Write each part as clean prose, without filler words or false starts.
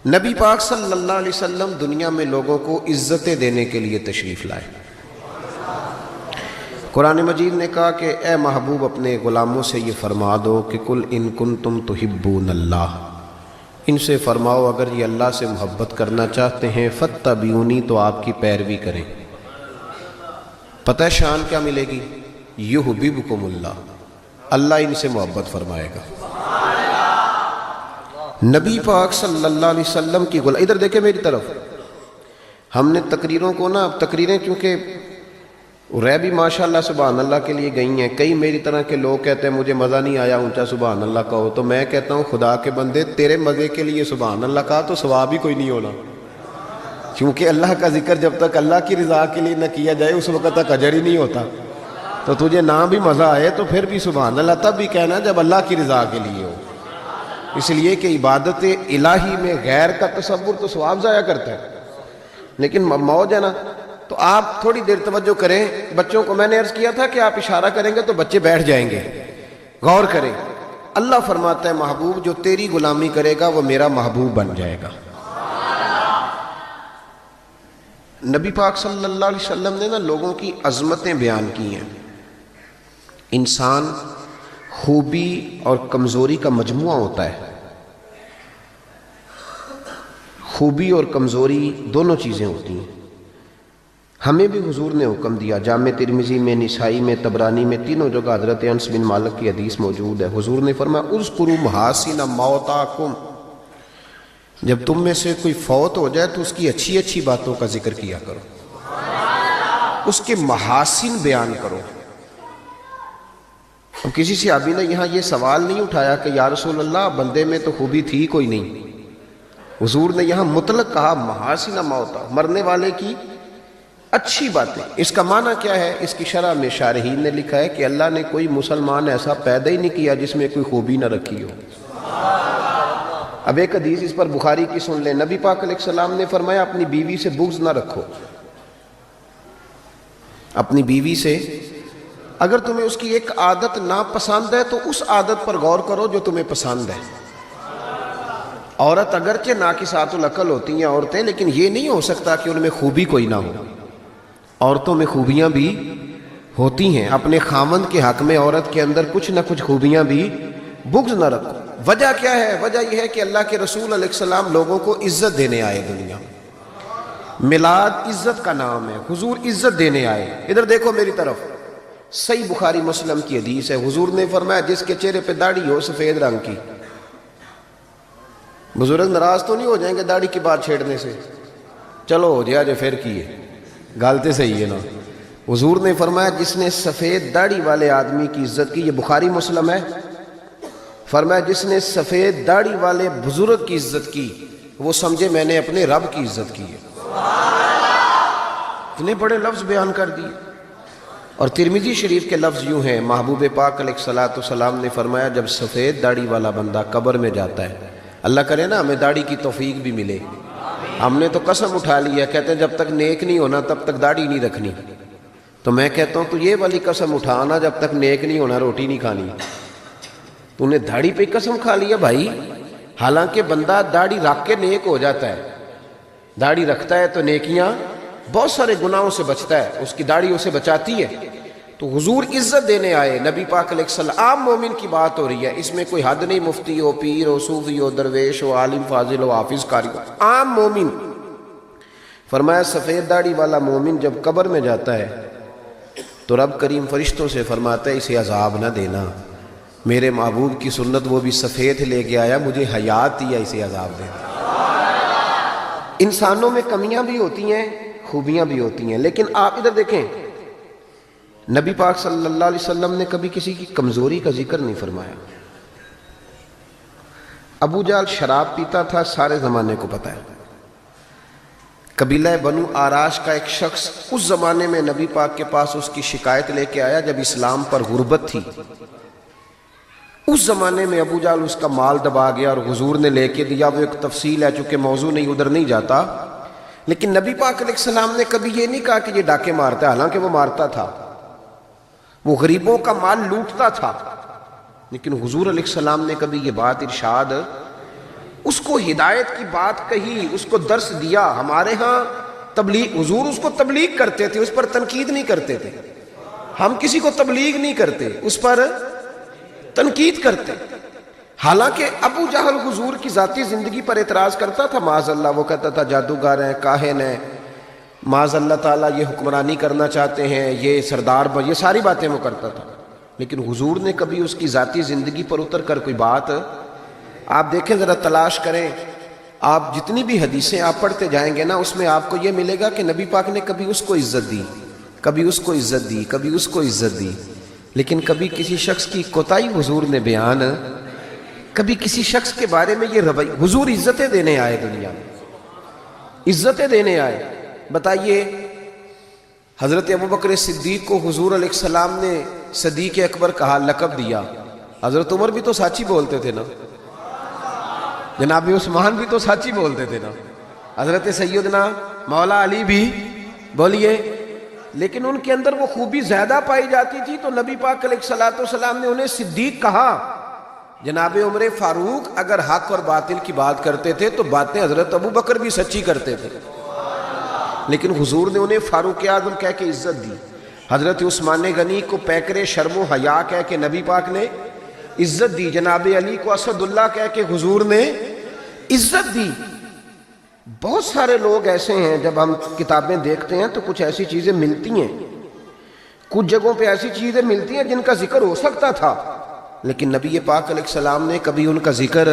نبی پاک صلی اللہ علیہ وسلم دنیا میں لوگوں کو عزتیں دینے کے لیے تشریف لائے۔ قرآن مجید نے کہا کہ اے محبوب اپنے غلاموں سے یہ فرما دو کہ قل ان کنتم تحبون اللہ، ان سے فرماؤ اگر یہ اللہ سے محبت کرنا چاہتے ہیں فاتبعونی، تو آپ کی پیروی کریں۔ پتہ ہے شان کیا ملے گی؟ یحببکم اللہ، اللہ ان سے محبت فرمائے گا۔ نبی پاک صلی اللہ علیہ وسلم کی ادھر دیکھیں میری طرف، ہم نے تقریروں کو نا، اب تقریریں کیونکہ رہ بھی ماشاءاللہ سبحان اللہ کے لیے گئی ہیں، کئی میری طرح کے لوگ کہتے ہیں مجھے مزہ نہیں آیا اونچا سبحان اللہ کہو، تو میں کہتا ہوں خدا کے بندے تیرے مزے کے لیے سبحان اللہ کہا تو ثواب ہی کوئی نہیں ہونا، کیونکہ اللہ کا ذکر جب تک اللہ کی رضا کے لیے نہ کیا جائے اس وقت تک اجر ہی نہیں ہوتا۔ تو تجھے نہ بھی مزہ آئے تو پھر بھی سبحان اللہ تب بھی کہنا جب اللہ کی رضا کے لیے ہو، اس لیے کہ عبادت الہی میں غیر کا تصور تو ثواب ضائع کرتا ہے، لیکن موج ہے نا، تو آپ تھوڑی دیر توجہ کریں۔ بچوں کو میں نے عرض کیا تھا کہ آپ اشارہ کریں گے تو بچے بیٹھ جائیں گے، غور کریں۔ اللہ فرماتا ہے محبوب جو تیری غلامی کرے گا وہ میرا محبوب بن جائے گا۔ نبی پاک صلی اللہ علیہ وسلم نے نا لوگوں کی عظمتیں بیان کی ہیں۔ انسان خوبی اور کمزوری کا مجموعہ ہوتا ہے، خوبی اور کمزوری دونوں چیزیں ہوتی ہیں۔ ہمیں بھی حضور نے حکم دیا، جامع ترمذی میں، نسائی میں، طبرانی میں، تینوں جگہ حضرت انس بن مالک کی حدیث موجود ہے۔ حضور نے فرمایا اذکروا محاسن موتاکم، جب تم میں سے کوئی فوت ہو جائے تو اس کی اچھی اچھی باتوں کا ذکر کیا کرو، اس کے محاسن بیان کرو۔ اب کسی صحابی نے یہاں یہ سوال نہیں اٹھایا کہ یا رسول اللہ بندے میں تو خوبی تھی کوئی نہیں، حضور نے یہاں مطلق کہا محاسن موتا، مرنے والے کی اچھی باتیں۔ اس کا معنی کیا ہے؟ اس کی شرح میں شارحین نے لکھا ہے کہ اللہ نے کوئی مسلمان ایسا پیدا ہی نہیں کیا جس میں کوئی خوبی نہ رکھی ہو۔ اب ایک حدیث اس پر بخاری کی سن لیں، نبی پاک علیہ السلام نے فرمایا اپنی بیوی سے بغض نہ رکھو، اپنی بیوی سے اگر تمہیں اس کی ایک عادت ناپسند ہے تو اس عادت پر غور کرو جو تمہیں پسند ہے۔ عورت اگرچہ ناقصات العقل ہوتی ہیں عورتیں، لیکن یہ نہیں ہو سکتا کہ ان میں خوبی کوئی نہ ہو، عورتوں میں خوبیاں بھی ہوتی ہیں۔ اپنے خاوند کے حق میں عورت کے اندر کچھ نہ کچھ خوبیاں بھی، بغض نہ رکھو۔ وجہ کیا ہے؟ وجہ یہ ہے کہ اللہ کے رسول علیہ السلام لوگوں کو عزت دینے آئے دنیا میں، میلاد عزت کا نام ہے، حضور عزت دینے آئے۔ ادھر دیکھو میری طرف، صحیح بخاری مسلم کی حدیث ہے، حضور نے فرمایا جس کے چہرے پہ داڑھی ہو سفید رنگ کی، بزرگ ناراض تو نہیں ہو جائیں گے داڑھی کی بات چھیڑنے سے؟ چلو ہو جائے جو پھر کیے، غلطی صحیح ہے نا۔ حضور نے فرمایا جس نے سفید داڑھی والے آدمی کی عزت کی، یہ بخاری مسلم ہے، فرمایا جس نے سفید داڑھی والے بزرگ کی عزت کی وہ سمجھے میں نے اپنے رب کی عزت کی ہے۔ اتنے بڑے لفظ بیان کر دیے۔ اور ترمذی شریف کے لفظ یوں ہیں، محبوب پاک علیہ السلام نے فرمایا جب سفید داڑھی والا بندہ قبر میں جاتا ہے، اللہ کرے نا ہمیں داڑھی کی توفیق بھی ملے، ہم نے تو قسم اٹھا لی ہے، کہتے ہیں جب تک نیک نہیں ہونا تب تک داڑھی نہیں رکھنی، تو میں کہتا ہوں تو یہ والی قسم اٹھانا جب تک نیک نہیں ہونا روٹی نہیں کھانی۔ تو نے داڑھی پہ قسم کھا لیا بھائی، حالانکہ بندہ داڑھی رکھ کے نیک ہو جاتا ہے، داڑھی رکھتا ہے تو نیکیاں بہت سارے گناہوں سے بچتا ہے، اس کی داڑھی اسے بچاتی ہے۔ تو حضور عزت دینے آئے، نبی پاک علیہ السلام، عام مومن کی بات ہو رہی ہے، اس میں کوئی حد نہیں، مفتی ہو، پیر ہو، صوفی ہو، درویش ہو، عالم فاضل ہو، حافظ قاری ہو، عام مومن۔ فرمایا سفید داڑھی والا مومن جب قبر میں جاتا ہے تو رب کریم فرشتوں سے فرماتا ہے اسے عذاب نہ دینا، میرے محبوب کی سنت وہ بھی سفید لے کے آیا، مجھے حیات دیا، اسے عذاب دینا۔ انسانوں میں کمیاں بھی ہوتی ہیں، خوبیاں بھی ہوتی ہیں، لیکن آپ ادھر دیکھیں نبی پاک صلی اللہ علیہ وسلم نے کبھی کسی کی کمزوری کا ذکر نہیں فرمایا۔ ابو جہل شراب پیتا تھا، سارے زمانے کو پتہ ہے۔ قبیلہ بنو آراش کا ایک شخص اس زمانے میں نبی پاک کے پاس اس کی شکایت لے کے آیا جب اسلام پر غربت تھی۔ اس زمانے میں ابو جہل اس کا مال دبا گیا اور حضور نے لے کے دیا، وہ ایک تفصیل ہے چونکہ موضوع نہیں، ادھر نہیں جاتا، لیکن نبی پاک علیہ السلام نے کبھی یہ نہیں کہا کہ یہ ڈاکے مارتا ہے، حالانکہ وہ مارتا تھا، وہ غریبوں کا مال لوٹتا تھا، لیکن حضور علیہ السلام نے کبھی یہ بات ارشاد اس کو ہدایت کی بات کہی، اس کو درس دیا. ہمارے ہاں تبلیغ، حضور اس کو تبلیغ کرتے تھے، اس پر تنقید نہیں کرتے تھے. ہم کسی کو تبلیغ نہیں کرتے، اس پر تنقید کرتے. حالانکہ ابو جہل حضور کی ذاتی زندگی پر اعتراض کرتا تھا، معاذ اللہ. وہ کہتا تھا جادوگر ہیں، کاہن ہیں، معاذ اللہ تعالیٰ یہ حکمرانی کرنا چاہتے ہیں، یہ سردار یہ ساری باتیں وہ کرتا تھا. لیکن حضور نے کبھی اس کی ذاتی زندگی پر اتر کر کوئی بات، آپ دیکھیں ذرا تلاش کریں، آپ جتنی بھی حدیثیں آپ پڑھتے جائیں گے نا، اس میں آپ کو یہ ملے گا کہ نبی پاک نے کبھی اس کو عزت دی، کبھی اس کو عزت دی، کبھی اس کو عزت دی. لیکن کبھی کسی شخص کی کوتاہی حضور نے بیان، کبھی کسی شخص کے بارے میں یہ رویہ. حضور عزتیں دینے آئے دنیا میں، عزتیں دینے آئے. بتائیے حضرت ابوبکر صدیق کو حضور علیہ السلام نے صدیق اکبر کہا، لقب دیا. حضرت عمر بھی تو سچ ہی بولتے تھے نا، جناب عثمان بھی تو سچ ہی بولتے تھے نا، حضرت سیدنا مولا علی بھی بولیے. لیکن ان کے اندر وہ خوبی زیادہ پائی جاتی تھی، تو نبی پاک علیہ الصلوۃ والسلام نے انہیں صدیق کہا. جناب عمر فاروق اگر حق اور باطل کی بات کرتے تھے تو باتیں حضرت ابوبکر بھی سچی کرتے تھے، لیکن حضور نے انہیں فاروق اعظم کہہ کے عزت دی. حضرت عثمان غنی کو پیکر شرم و حیا کہہ کے نبی پاک نے عزت دی. جناب علی کو اسد اللہ کہہ کے حضور نے عزت دی. بہت سارے لوگ ایسے ہیں، جب ہم کتابیں دیکھتے ہیں تو کچھ ایسی چیزیں ملتی ہیں، کچھ جگہوں پہ ایسی چیزیں ملتی ہیں جن کا ذکر ہو سکتا تھا، لیکن نبی پاک علیہ السلام نے کبھی ان کا ذکر.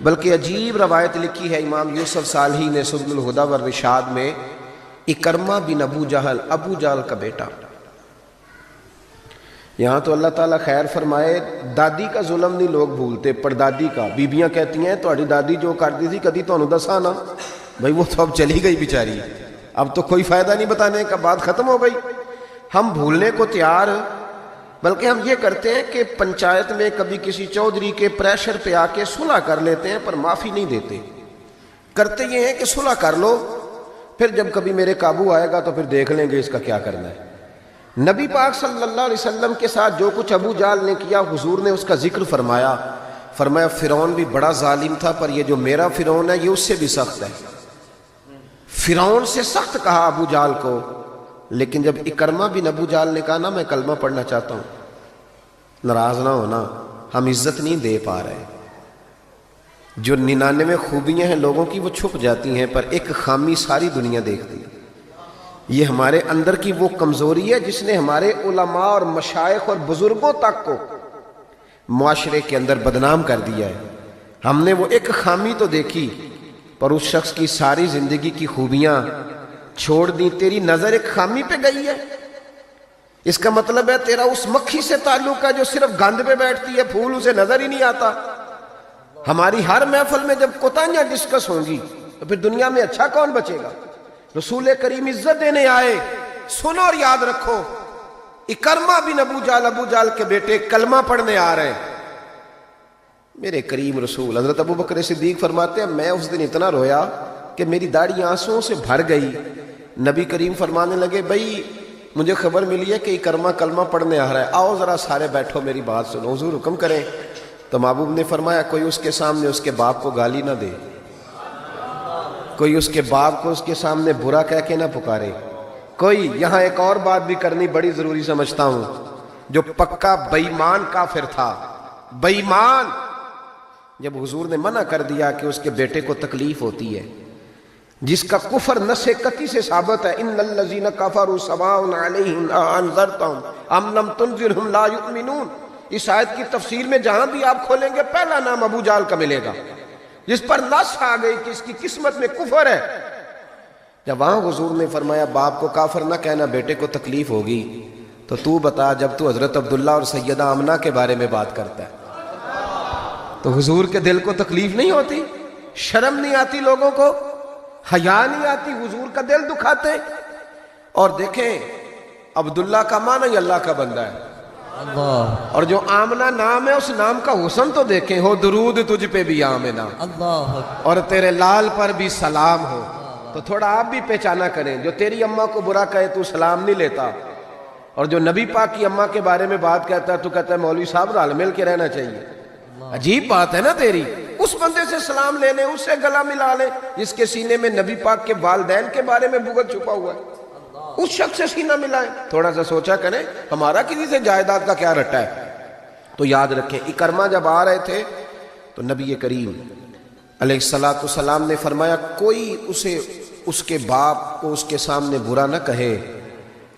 بلکہ عجیب روایت لکھی ہے امام یوسف صالحی نے سبل الہدی والرشاد میں، اکرمہ بن ابو جہل کا بیٹا. یہاں تو اللہ تعالیٰ خیر فرمائے، دادی کا ظلم نہیں لوگ بھولتے، پردادی کا. بیبیاں کہتی ہیں تہاڈی دادی جو کرتی تھی کدی تہانوں دساں نا. بھائی وہ تو اب چلی گئی بیچاری، اب تو کوئی فائدہ نہیں بتانے کا، بات ختم ہو گئی. ہم بھولنے کو تیار، بلکہ ہم یہ کرتے ہیں کہ پنچایت میں کبھی کسی چودھری کے پریشر پہ آ کے صلح کر لیتے ہیں، پر معافی نہیں دیتے. کرتے یہ ہیں کہ صلح کر لو، پھر جب کبھی میرے قابو آئے گا تو پھر دیکھ لیں گے اس کا کیا کرنا ہے. نبی پاک صلی اللہ علیہ وسلم کے ساتھ جو کچھ ابو جہل نے کیا، حضور نے اس کا ذکر فرمایا. فرمایا فرعون بھی بڑا ظالم تھا، پر یہ جو میرا فرعون ہے یہ اس سے بھی سخت ہے. فرعون سے سخت کہا ابو جہل کو. لیکن جب اکرمہ بن ابو جہل نے کہا نا میں کلمہ پڑھنا چاہتا ہوں، ناراض نہ ہونا، ہم عزت نہیں دے پا رہے. جو 99 خوبیاں ہیں لوگوں کی وہ چھپ جاتی ہیں، پر ایک خامی ساری دنیا دیکھتی ہے. یہ ہمارے اندر کی وہ کمزوری ہے جس نے ہمارے علماء اور مشائخ اور بزرگوں تک کو معاشرے کے اندر بدنام کر دیا ہے. ہم نے وہ ایک خامی تو دیکھی، پر اس شخص کی ساری زندگی کی خوبیاں چھوڑ دی. تیری نظر ایک خامی پہ گئی ہے، اس کا مطلب ہے تیرا اس مکھی سے تعلق ہے جو صرف گند پہ بیٹھتی ہے، پھول اسے نظر ہی نہیں آتا. ہماری ہر محفل میں جب کوتاہیاں ڈسکس ہوں گی تو پھر دنیا میں اچھا کون بچے گا؟ رسول کریم عزت دینے آئے. سنو اور یاد رکھو، اکرمہ بن ابو جہل کے بیٹے کلمہ پڑھنے آ رہے ہیں. میرے کریم رسول حضرت ابو بکر صدیق فرماتے ہیں میں اس دن اتنا رویا کہ میری داڑھی آنسوؤں سے بھر گئی. نبی کریم فرمانے لگے بھائی مجھے خبر ملی ہے کہ اکرمہ کلمہ پڑھنے آ رہا ہے، آؤ ذرا سارے بیٹھو میری بات سنو، حضور حکم کریں. تو محبوب نے فرمایا کوئی اس کے سامنے اس کے باپ کو گالی نہ دے، کوئی اس کے باپ کو اس کے سامنے برا کہہ کے نہ پکارے. کوئی یہاں ایک اور بات بھی کرنی بڑی ضروری سمجھتا ہوں، جو پکا بے ایمان کافر تھا، بے ایمان، جب حضور نے منع کر دیا کہ اس کے بیٹے کو تکلیف ہوتی ہے، جس کا کفر نص قطعی سے ثابت ہے، ان الذین کفروا سواء علیہم انذرتهم ام لم تنذرهم لا یؤمنون. اس آیت کی تفسیر میں جہاں بھی آپ کھولیں گے پہلا نام ابو جہل کا ملے گا، جس پر نص آ گئی کہ اس کی قسمت میں کفر ہے. جب وہاں حضور نے فرمایا باپ کو کافر نہ کہنا، بیٹے کو تکلیف ہوگی، تو تو بتا جب تو حضرت عبداللہ اور سیدہ آمنہ کے بارے میں بات کرتا ہے تو حضور کے دل کو تکلیف نہیں ہوتی؟ شرم نہیں آتی لوگوں کو؟ حیا نہیں آتی؟ حضور کا دل دکھاتے. اور دیکھیں عبداللہ کا معنی اللہ کا بندہ ہے، اللہ. اور جو آمنہ نام ہے اس نام کا حسن تو دیکھیں، ہو درود تجھ پہ بھی آمنہ، اللہ، اور تیرے لال پر بھی سلام ہو. تو تھوڑا آپ بھی پہچانا کریں، جو تیری اماں کو برا کہے تو سلام نہیں لیتا، اور جو نبی پاک کی اماں کے بارے میں بات کہتا ہے تو کہتا ہے مولوی صاحب رل مل کے رہنا چاہیے. عجیب بات ہے نا تیری. اس بندے سے سلام لے لیں، اس سے گلا ملا لیں جس کے سینے میں نبی پاک کے والدین کے بارے میں بغض چھپا ہوا ہے، اس شخص سے سینہ ملائیں۔ تھوڑا سا سوچا کریں ہمارا کسی سے جائیداد کا کیا رٹا ہے۔ تو یاد رکھیں اکرمہ جب آ رہے تھے تو نبی کریم علیہ السلام نے فرمایا کوئی اسے اس کے باپ کو اس کے سامنے برا نہ کہے۔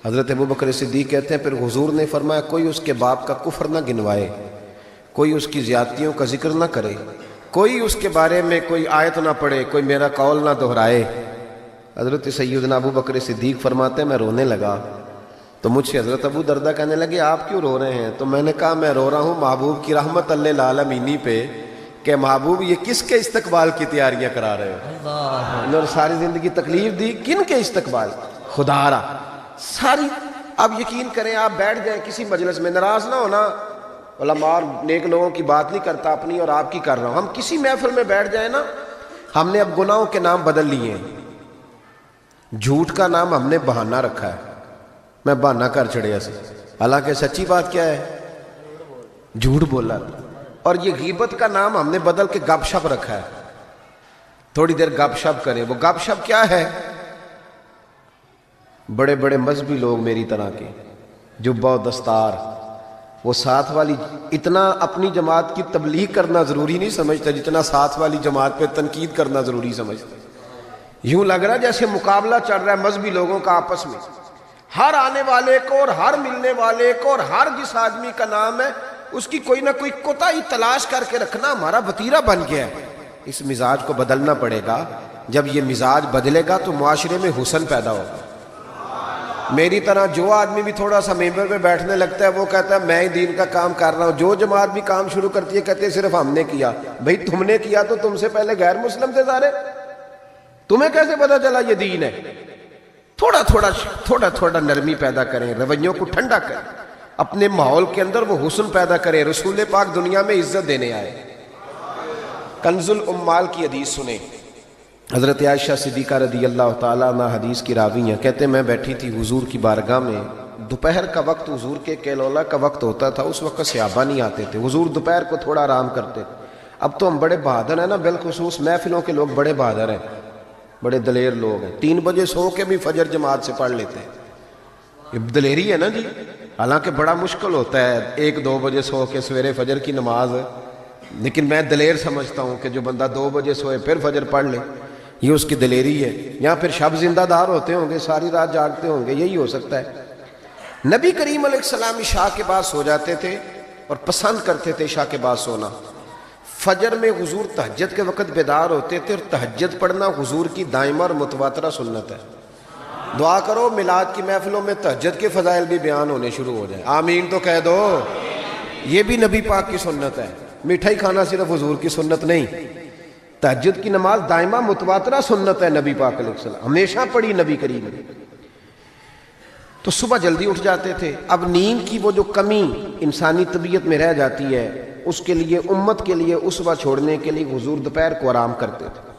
حضرت ابوبکر صدیق کہتے ہیں پھر حضور نے فرمایا کوئی اس کے باپ کا کفر نہ گنوائے، کوئی اس کی زیادتیوں کا ذکر نہ کرے، کوئی اس کے بارے میں کوئی آیت نہ پڑھے، کوئی میرا قول نہ دہرائے۔ حضرت سیدنا ابوبکر صدیق فرماتے ہیں میں رونے لگا تو مجھ سے حضرت ابو دردہ کہنے لگے آپ کیوں رو رہے ہیں؟ تو میں نے کہا میں رو رہا ہوں محبوب کی رحمت للعالمین پہ کہ محبوب یہ کس کے استقبال کی تیاریاں کرا رہے ہو؟ انہوں نے ساری زندگی تکلیف دی، کن کے استقبال؟ خدا را ساری۔ اب یقین کریں آپ بیٹھ جائیں کسی مجلس میں، ناراض نہ ہونا، علماء اور نیک لوگوں کی بات نہیں کرتا، اپنی اور آپ کی کر رہا ہوں۔ ہم کسی محفل میں بیٹھ جائیں نا، ہم نے اب گناہوں کے نام بدل لیے ہیں۔ جھوٹ کا نام ہم نے بہانہ رکھا ہے، میں بہانہ کر چڑھیا سے، حالانکہ سچی بات کیا ہے؟ جھوٹ بولا۔ اور یہ غیبت کا نام ہم نے بدل کے گپ شپ رکھا ہے، تھوڑی دیر گپ شپ کریں۔ وہ گپ شپ کیا ہے؟ بڑے بڑے مذہبی لوگ میری طرح کے جبہ و دستار، وہ ساتھ والی اتنا اپنی جماعت کی تبلیغ کرنا ضروری نہیں سمجھتا جتنا ساتھ والی جماعت پہ تنقید کرنا ضروری سمجھتا۔ یوں لگ رہا ہے جیسے مقابلہ چل رہا ہے مذہبی لوگوں کا آپس میں، ہر آنے والے کو اور ہر ملنے والے کو اور ہر جس آدمی کا نام ہے اس کی کوئی نہ کوئی کوتاہی تلاش کر کے رکھنا ہمارا وتیرہ بن گیا ہے۔ اس مزاج کو بدلنا پڑے گا۔ جب یہ مزاج بدلے گا تو معاشرے میں حسن پیدا ہوگا۔ میری طرح جو آدمی بھی تھوڑا سا ممبر پہ بیٹھنے لگتا ہے وہ کہتا ہے میں ہی دین کا کام کر رہا ہوں، جو جماعت بھی کام شروع کرتی ہے کہتے ہیں صرف ہم نے کیا۔ بھئی تم نے کیا تو تم سے پہلے غیر مسلم تھے سارے، تمہیں کیسے پتا چلا یہ دین ہے؟ تھوڑا تھوڑا نرمی پیدا کریں، رویوں کو ٹھنڈا کریں، اپنے ماحول کے اندر وہ حسن پیدا کریں۔ رسول پاک دنیا میں عزت دینے آئے۔ کنز الاموال کی حدیث سنیں، حضرت عائشہ صدیقہ رضی اللہ تعالیٰ عنہ حدیث کی راوی ہیں، کہتے ہیں میں بیٹھی تھی حضور کی بارگاہ میں، دوپہر کا وقت حضور کے کیلولا کا وقت ہوتا تھا، اس وقت صحابہ نہیں آتے تھے، حضور دوپہر کو تھوڑا آرام کرتے تھے۔ اب تو ہم بڑے بہادر ہیں نا، بالخصوص محفلوں کے لوگ بڑے بہادر ہیں، بڑے دلیر لوگ ہیں، 3 بجے سو کے بھی فجر جماعت سے پڑھ لیتے ہیں، یہ دلیری ہے نا جی۔ حالانکہ بڑا مشکل ہوتا ہے 1-2 بجے سو کے سویرے فجر کی نماز، لیکن میں دلیر سمجھتا ہوں کہ جو بندہ 2 بجے سوئے پھر فجر پڑھ لے، یہ اس کی دلیری ہے۔ یا پھر شب زندہ دار ہوتے ہوں گے، ساری رات جاگتے ہوں گے، یہی ہو سکتا ہے۔ نبی کریم علیہ السلام عشاء کے بعد سو جاتے تھے اور پسند کرتے تھے عشاء کے بعد سونا۔ فجر میں حضور تہجد کے وقت بیدار ہوتے تھے، اور تہجد پڑھنا حضور کی دائمہ اور متواترہ سنت ہے۔ دعا کرو میلاد کی محفلوں میں تہجد کے فضائل بھی بیان ہونے شروع ہو جائیں، آمین تو کہہ دو۔ یہ بھی نبی پاک کی سنت ہے، مٹھائی کھانا صرف حضور کی سنت نہیں، تہجد کی نماز دائمہ متواترہ سنت ہے نبی پاک علیہ السلام، ہمیشہ پڑھی نبی کریم نے۔ تو صبح جلدی اٹھ جاتے تھے۔ اب نیند کی وہ جو کمی انسانی طبیعت میں رہ جاتی ہے، اس کے لیے امت کے لیے اسوہ چھوڑنے کے لیے حضور دوپہر کو آرام کرتے تھے۔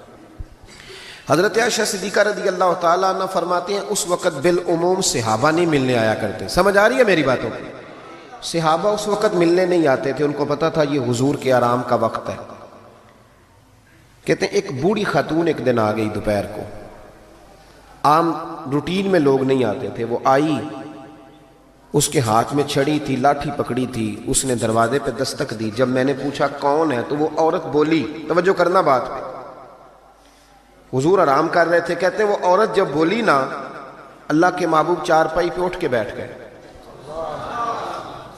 حضرت عائشہ صدیقہ رضی اللہ تعالیٰ عنہ فرماتے ہیں اس وقت بالعموم صحابہ نہیں ملنے آیا کرتے۔ سمجھ آ رہی ہے میری باتوں کو؟ صحابہ اس وقت ملنے نہیں آتے تھے، ان کو پتا تھا یہ حضور کے آرام کا وقت ہے۔ کہتے ہیں ایک بوڑھی خاتون ایک دن آ گئی دوپہر کو، عام روٹین میں لوگ نہیں آتے تھے، وہ آئی، اس کے ہاتھ میں چھڑی تھی، لاٹھی پکڑی تھی، اس نے دروازے پہ دستک دی۔ جب میں نے پوچھا کون ہے تو وہ عورت بولی، توجہ کرنا بات پہ، حضور آرام کر رہے تھے، کہتے ہیں وہ عورت جب بولی نا، اللہ کے محبوب چارپائی پہ اٹھ کے بیٹھ گئے،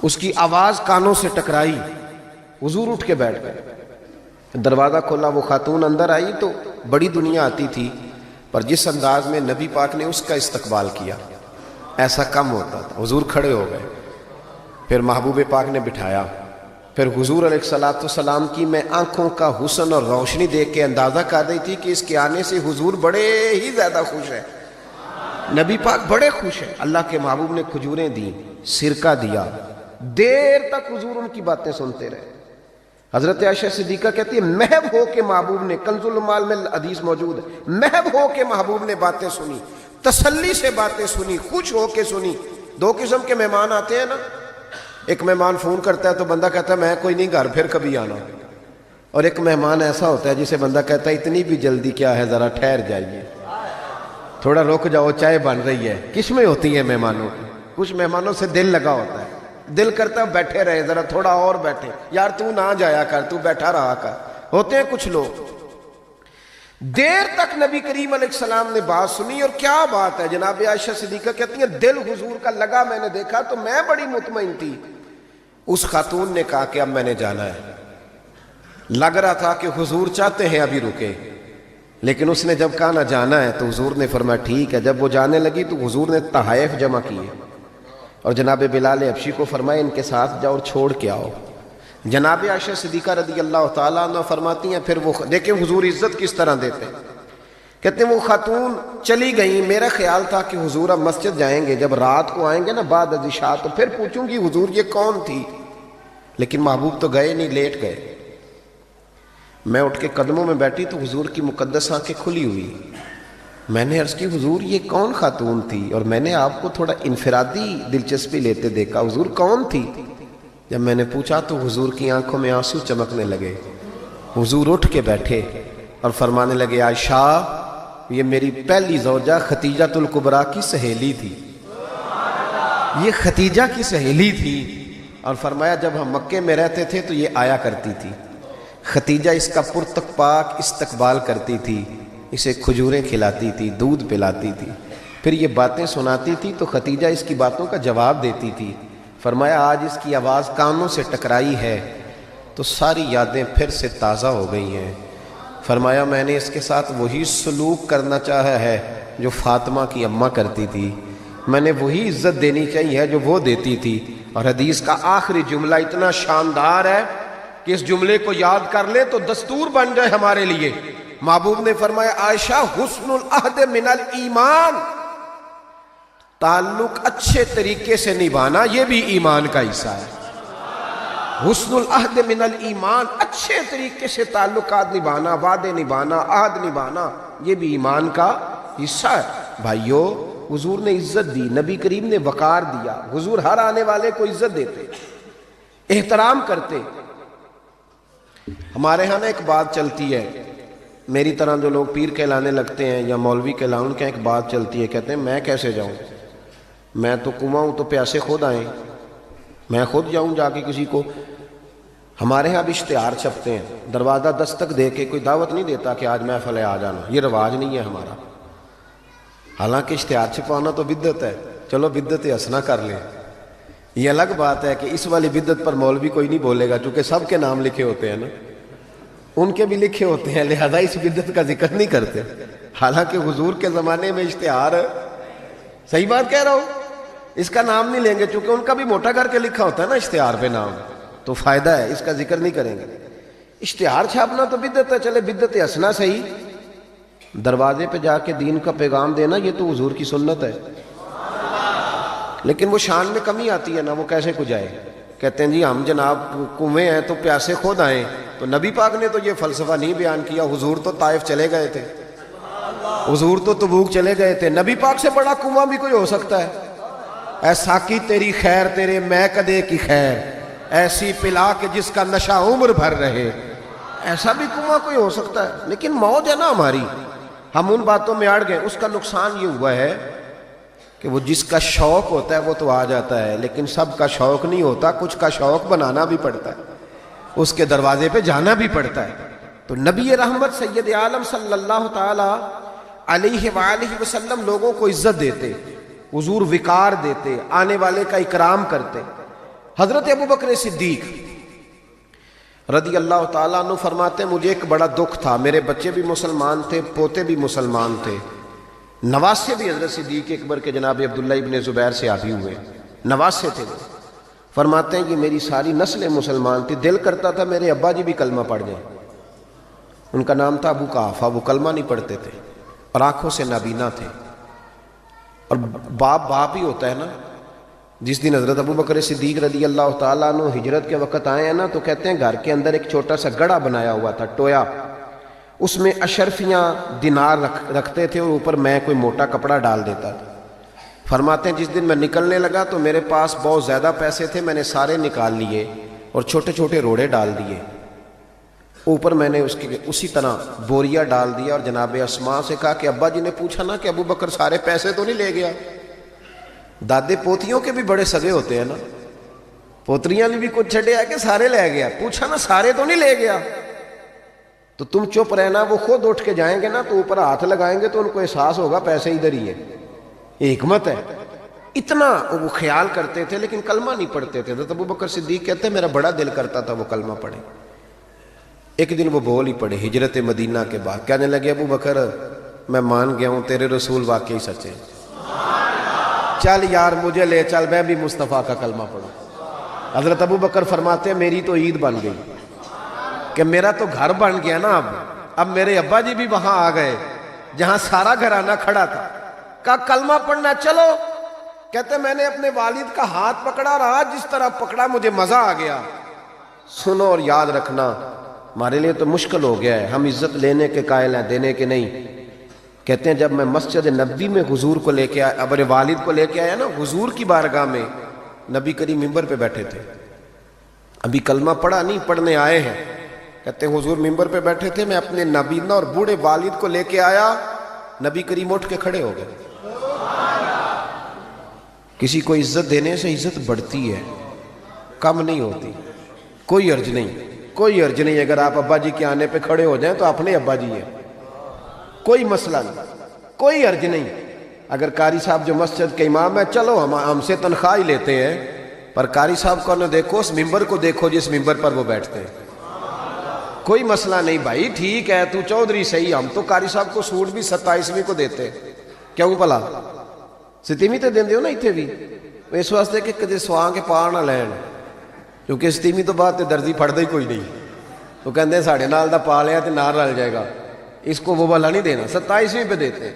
اس کی آواز کانوں سے ٹکرائی، حضور اٹھ کے بیٹھ گئے۔ دروازہ کھولا، وہ خاتون اندر آئی تو بڑی دنیا آتی تھی، پر جس انداز میں نبی پاک نے اس کا استقبال کیا ایسا کم ہوتا تھا۔ حضور کھڑے ہو گئے، پھر محبوب پاک نے بٹھایا، پھر حضور علیہ السلام کی میں آنکھوں کا حسن اور روشنی دیکھ کے اندازہ کر رہی تھی کہ اس کے آنے سے حضور بڑے ہی زیادہ خوش ہیں، نبی پاک بڑے خوش ہیں۔ اللہ کے محبوب نے کھجوریں دیں، سرکہ دیا، دیر تک حضور ان کی باتیں سنتے رہے۔ حضرت عائشہ صدیقہ کہتی ہے محب ہو کے محبوب نے، کنز الاموال میں حدیث موجود ہے، محب ہو کے محبوب نے باتیں سنی، تسلی سے باتیں سنی، خوش ہو کے سنی۔ 2 قسم کے مہمان آتے ہیں نا، ایک مہمان فون کرتا ہے تو بندہ کہتا ہے میں کوئی نہیں گھر پھر کبھی آنا، اور ایک مہمان ایسا ہوتا ہے جسے بندہ کہتا ہے اتنی بھی جلدی کیا ہے، ذرا ٹھہر جائیے، تھوڑا رک جاؤ، چائے بن رہی ہے۔ کس میں ہوتی ہے مہمانوں کی؟ کچھ مہمانوں سے دل لگا ہوتا ہے، دل کرتا ہے بیٹھے رہے، ذرا تھوڑا اور بیٹھے، یار تو نہ جایا کر، تو بیٹھا رہا کر۔ ہوتے ہیں کچھ لوگ۔ دیر تک نبی کریم علیہ السلام نے بات سنی، اور کیا بات ہے، جناب عائشہ صدیقہ کہتی ہیں دل حضور کا لگا، میں نے دیکھا تو میں بڑی مطمئن تھی۔ اس خاتون نے کہا کہ اب میں نے جانا ہے۔ لگ رہا تھا کہ حضور چاہتے ہیں ابھی رکے، لیکن اس نے جب کہا نہ جانا ہے تو حضور نے فرمایا ٹھیک ہے۔ جب وہ جانے لگی تو حضور نے تحائف جمع کیے اور جناب بلال حبشی کو فرمایا ان کے ساتھ جاؤ اور چھوڑ کے آؤ۔ جناب عائشہ صدیقہ رضی اللہ تعالیٰ عنہ فرماتی ہیں پھر وہ دیکھیں حضور عزت کس طرح دیتے ہیں، کہتے ہیں وہ خاتون چلی گئیں، میرا خیال تھا کہ حضور اب مسجد جائیں گے، جب رات کو آئیں گے نا بعد از عشاء تو پھر پوچھوں گی حضور یہ کون تھی، لیکن محبوب تو گئے نہیں، لیٹ گئے۔ میں اٹھ کے قدموں میں بیٹھی تو حضور کی مقدس آنکھیں کھلی ہوئی۔ میں نے عرض کی حضور یہ کون خاتون تھی، اور میں نے آپ کو تھوڑا انفرادی دلچسپی لیتے دیکھا، حضور کون تھی؟ جب میں نے پوچھا تو حضور کی آنکھوں میں آنسو چمکنے لگے۔ حضور اٹھ کے بیٹھے اور فرمانے لگے عائشہ یہ میری پہلی زوجہ ختیجۃ الکبریٰ کی سہیلی تھی، یہ ختیجہ کی سہیلی تھی۔ اور فرمایا جب ہم مکے میں رہتے تھے تو یہ آیا کرتی تھی، ختیجہ اس کا پرتک پاک استقبال کرتی تھی، اسے کھجوریں کھلاتی تھی، دودھ پلاتی تھی، پھر یہ باتیں سناتی تھی تو ختیجہ اس کی باتوں کا جواب دیتی تھی۔ فرمایا آج اس کی آواز کانوں سے ٹکرائی ہے تو ساری یادیں پھر سے تازہ ہو گئی ہیں۔ فرمایا میں نے اس کے ساتھ وہی سلوک کرنا چاہا ہے جو فاطمہ کی اماں کرتی تھی، میں نے وہی عزت دینی چاہیے جو وہ دیتی تھی۔ اور حدیث کا آخری جملہ اتنا شاندار ہے کہ اس جملے کو یاد کر لیں تو دستور بن جائے ہمارے لیے۔ محبوب نے فرمایا عائشہ حسن العہد من الایمان، تعلق اچھے طریقے سے نبھانا یہ بھی ایمان کا حصہ ہے۔ حسن العہد من الایمان، اچھے طریقے سے تعلقات نبھانا، وعدے نبھانا، عہد نبھانا یہ بھی ایمان کا حصہ ہے۔ بھائیو حضور نے عزت دی، نبی کریم نے وقار دیا، حضور ہر آنے والے کو عزت دیتے، احترام کرتے۔ ہمارے ہاں نا ایک بات چلتی ہے، میری طرح جو لوگ پیر کہلانے لگتے ہیں یا مولوی کہلاؤں، ان کے ایک بات چلتی ہے، کہتے ہیں میں کیسے جاؤں، میں تو کنواں ہوں تو پیاسے خود آئیں، میں خود جاؤں جا کے کسی کو۔ ہمارے ہاں اب اشتہار چھپتے ہیں، دروازہ دستک دے کے کوئی دعوت نہیں دیتا کہ آج محفل ہے آ جانا، یہ رواج نہیں ہے ہمارا۔ حالانکہ اشتہار چھپانا تو بدعت ہے، چلو بدعت حسنہ کر لیں۔ یہ الگ بات ہے کہ اس والی بدعت پر مولوی کوئی نہیں بولے گا، چونکہ سب کے نام لکھے ہوتے ہیں نا، ان کے بھی لکھے ہوتے ہیں، لہذا اس بدعت کا ذکر نہیں کرتے۔ حالانکہ حضور کے زمانے میں اشتہار، صحیح بات کہہ رہا ہوں، اس کا نام نہیں لیں گے، چونکہ ان کا بھی موٹا کر کے لکھا ہوتا ہے نا اشتہار پہ نام، تو فائدہ ہے، اس کا ذکر نہیں کریں گے۔ اشتہار چھاپنا تو بدعت ہے، چلے بدعت حسنہ صحیح، دروازے پہ جا کے دین کا پیغام دینا یہ تو حضور کی سنت ہے، لیکن وہ شان میں کمی آتی ہے نا، وہ کیسے کو جائے؟ کہتے ہیں جی ہم جناب کنویں ہیں تو پیاسے خود آئیں، تو نبی پاک نے تو یہ فلسفہ نہیں بیان کیا، حضور تو طائف چلے گئے تھے، حضور تو تبوک چلے گئے تھے، نبی پاک سے بڑا کنواں بھی کوئی ہو سکتا ہے؟ اے ساقی تیری خیر تیرے میں کدے کی خیر، ایسی پلا کہ جس کا نشہ عمر بھر رہے، ایسا بھی کنواں کوئی ہو سکتا ہے؟ لیکن موج ہے نا ہماری، ہم ان باتوں میں اڑ گئے۔ اس کا نقصان یہ ہوا ہے کہ وہ جس کا شوق ہوتا ہے وہ تو آ جاتا ہے، لیکن سب کا شوق نہیں ہوتا، کچھ کا شوق بنانا بھی پڑتا ہے، اس کے دروازے پہ جانا بھی پڑتا ہے۔ تو نبی رحمت سید عالم صلی اللہ تعالی علیہ وآلہ وسلم لوگوں کو عزت دیتے، حضور وقار دیتے، آنے والے کا اکرام کرتے۔ حضرت ابوبکر صدیق رضی اللہ تعالیٰ عنہ فرماتے ہیں مجھے ایک بڑا دکھ تھا، میرے بچے بھی مسلمان تھے، پوتے بھی مسلمان تھے، نواسے بھی حضرت صدیق اکبر کے جناب عبداللہ ابن زبیر سے آبی ہوئے، نواسے تھے وہ۔ فرماتے ہیں کہ میری ساری نسل مسلمان تھی، دل کرتا تھا میرے ابا جی بھی کلمہ پڑھ جائیں۔ ان کا نام تھا ابو قحافہ، وہ کلمہ نہیں پڑھتے تھے اور آنکھوں سے نابینا تھے، اور باپ ہی ہوتا ہے نا۔ جس دن حضرت ابوبکر صدیق رضی اللہ تعالیٰ عنہ ہجرت کے وقت آئے ہیں نا، تو کہتے ہیں گھر کے اندر ایک چھوٹا سا گڑھا بنایا ہوا تھا، ٹویا، اس میں اشرفیاں دینار رکھتے تھے اور اوپر میں کوئی موٹا کپڑا ڈال دیتا تھا۔ فرماتے ہیں جس دن میں نکلنے لگا تو میرے پاس بہت زیادہ پیسے تھے، میں نے سارے نکال لیے اور چھوٹے چھوٹے روڑے ڈال دیے۔ اوپر میں نے اس کے اسی طرح بوریا ڈال دیا اور جناب اسماء سے کہا کہ ابا جی نے پوچھا نا کہ ابو بکر سارے پیسے تو نہیں لے گیا؟ دادے پوتیوں کے بھی بڑے سگے ہوتے ہیں نا، پوتریاں نے بھی کچھ چھڑے ہے کہ سارے لے گیا؟ پوچھا نا سارے تو نہیں لے گیا؟ تو تم چپ رہنا، وہ خود اٹھ کے جائیں گے نا تو اوپر ہاتھ لگائیں گے تو ان کو احساس ہوگا پیسے ادھر ہی ہے. یہ حکمت ہے. اتنا وہ خیال کرتے تھے لیکن کلمہ نہیں پڑھتے تھے. حضرت ابو بکر صدیق کہتے ہیں میرا بڑا دل کرتا تھا وہ کلمہ پڑھے. ایک دن وہ بول ہی پڑے ہجرت مدینہ کے بعد، کہنے لگے ابو بکر میں مان گیا ہوں تیرے رسول واقعی سچے، چل یار مجھے لے چل میں بھی مصطفیٰ کا کلمہ پڑھوں. حضرت ابو بکر فرماتے ہیں میری تو عید بن گئی کہ میرا تو گھر بن گیا نا. اب میرے ابا جی بھی وہاں آ گئے جہاں سارا گھرانہ کھڑا تھا. کہا کلمہ پڑھنا چلو. کہتے میں نے اپنے والد کا ہاتھ پکڑا اور آج جس طرح پکڑا مجھے مزہ آ گیا. سنو اور یاد رکھنا ہمارے لیے تو مشکل ہو گیا ہے، ہم عزت لینے کے قائل ہیں دینے کے نہیں. کہتے ہیں جب میں مسجد نبوی میں حضور کو لے کے آیا، ابر والد کو لے کے آیا نا حضور کی بارگاہ میں، نبی کریم منبر پہ بیٹھے تھے، ابھی کلمہ پڑھا نہیں، پڑھنے آئے ہیں. کہتے ہیں حضور منبر پہ بیٹھے تھے، میں اپنے نابینا اور بوڑھے والد کو لے کے آیا، نبی کریم اٹھ کے کھڑے ہو گئے. کسی کو عزت دینے سے عزت بڑھتی ہے، کم نہیں ہوتی. کوئی عرض نہیں، کوئی عرض نہیں. اگر آپ ابا جی کے آنے پہ کھڑے ہو جائیں تو اپنے ابا جی ہیں، کوئی مسئلہ نہیں، کوئی عرض نہیں. اگر قاری صاحب جو مسجد کے امام ہے چلو ہم سے تنخواہ ہی لیتے ہیں، پر قاری صاحب کو نہ دیکھو، اس ممبر کو دیکھو جس ممبر پر وہ بیٹھتے ہیں. کوئی مسئلہ نہیں بھائی، ٹھیک ہے تو چودھری صحیح، ہم تو قاری صاحب کو سوٹ بھی 27ویں کو دیتے. کیوں بھلا 27ویں تے دیندے ہو نا اتنے بھی، اس واسطے کہ کدے سواں کے پا نہ لین، کیونکہ 27ویں تو بعد تے درزی پڑھدا ہی کوئی نہیں. تو کہندے ساڑھے نال دا پا لیا تے نال رل جائے گا، اس کو وہ والا نہیں دینا، 27ویں پہ دیتے.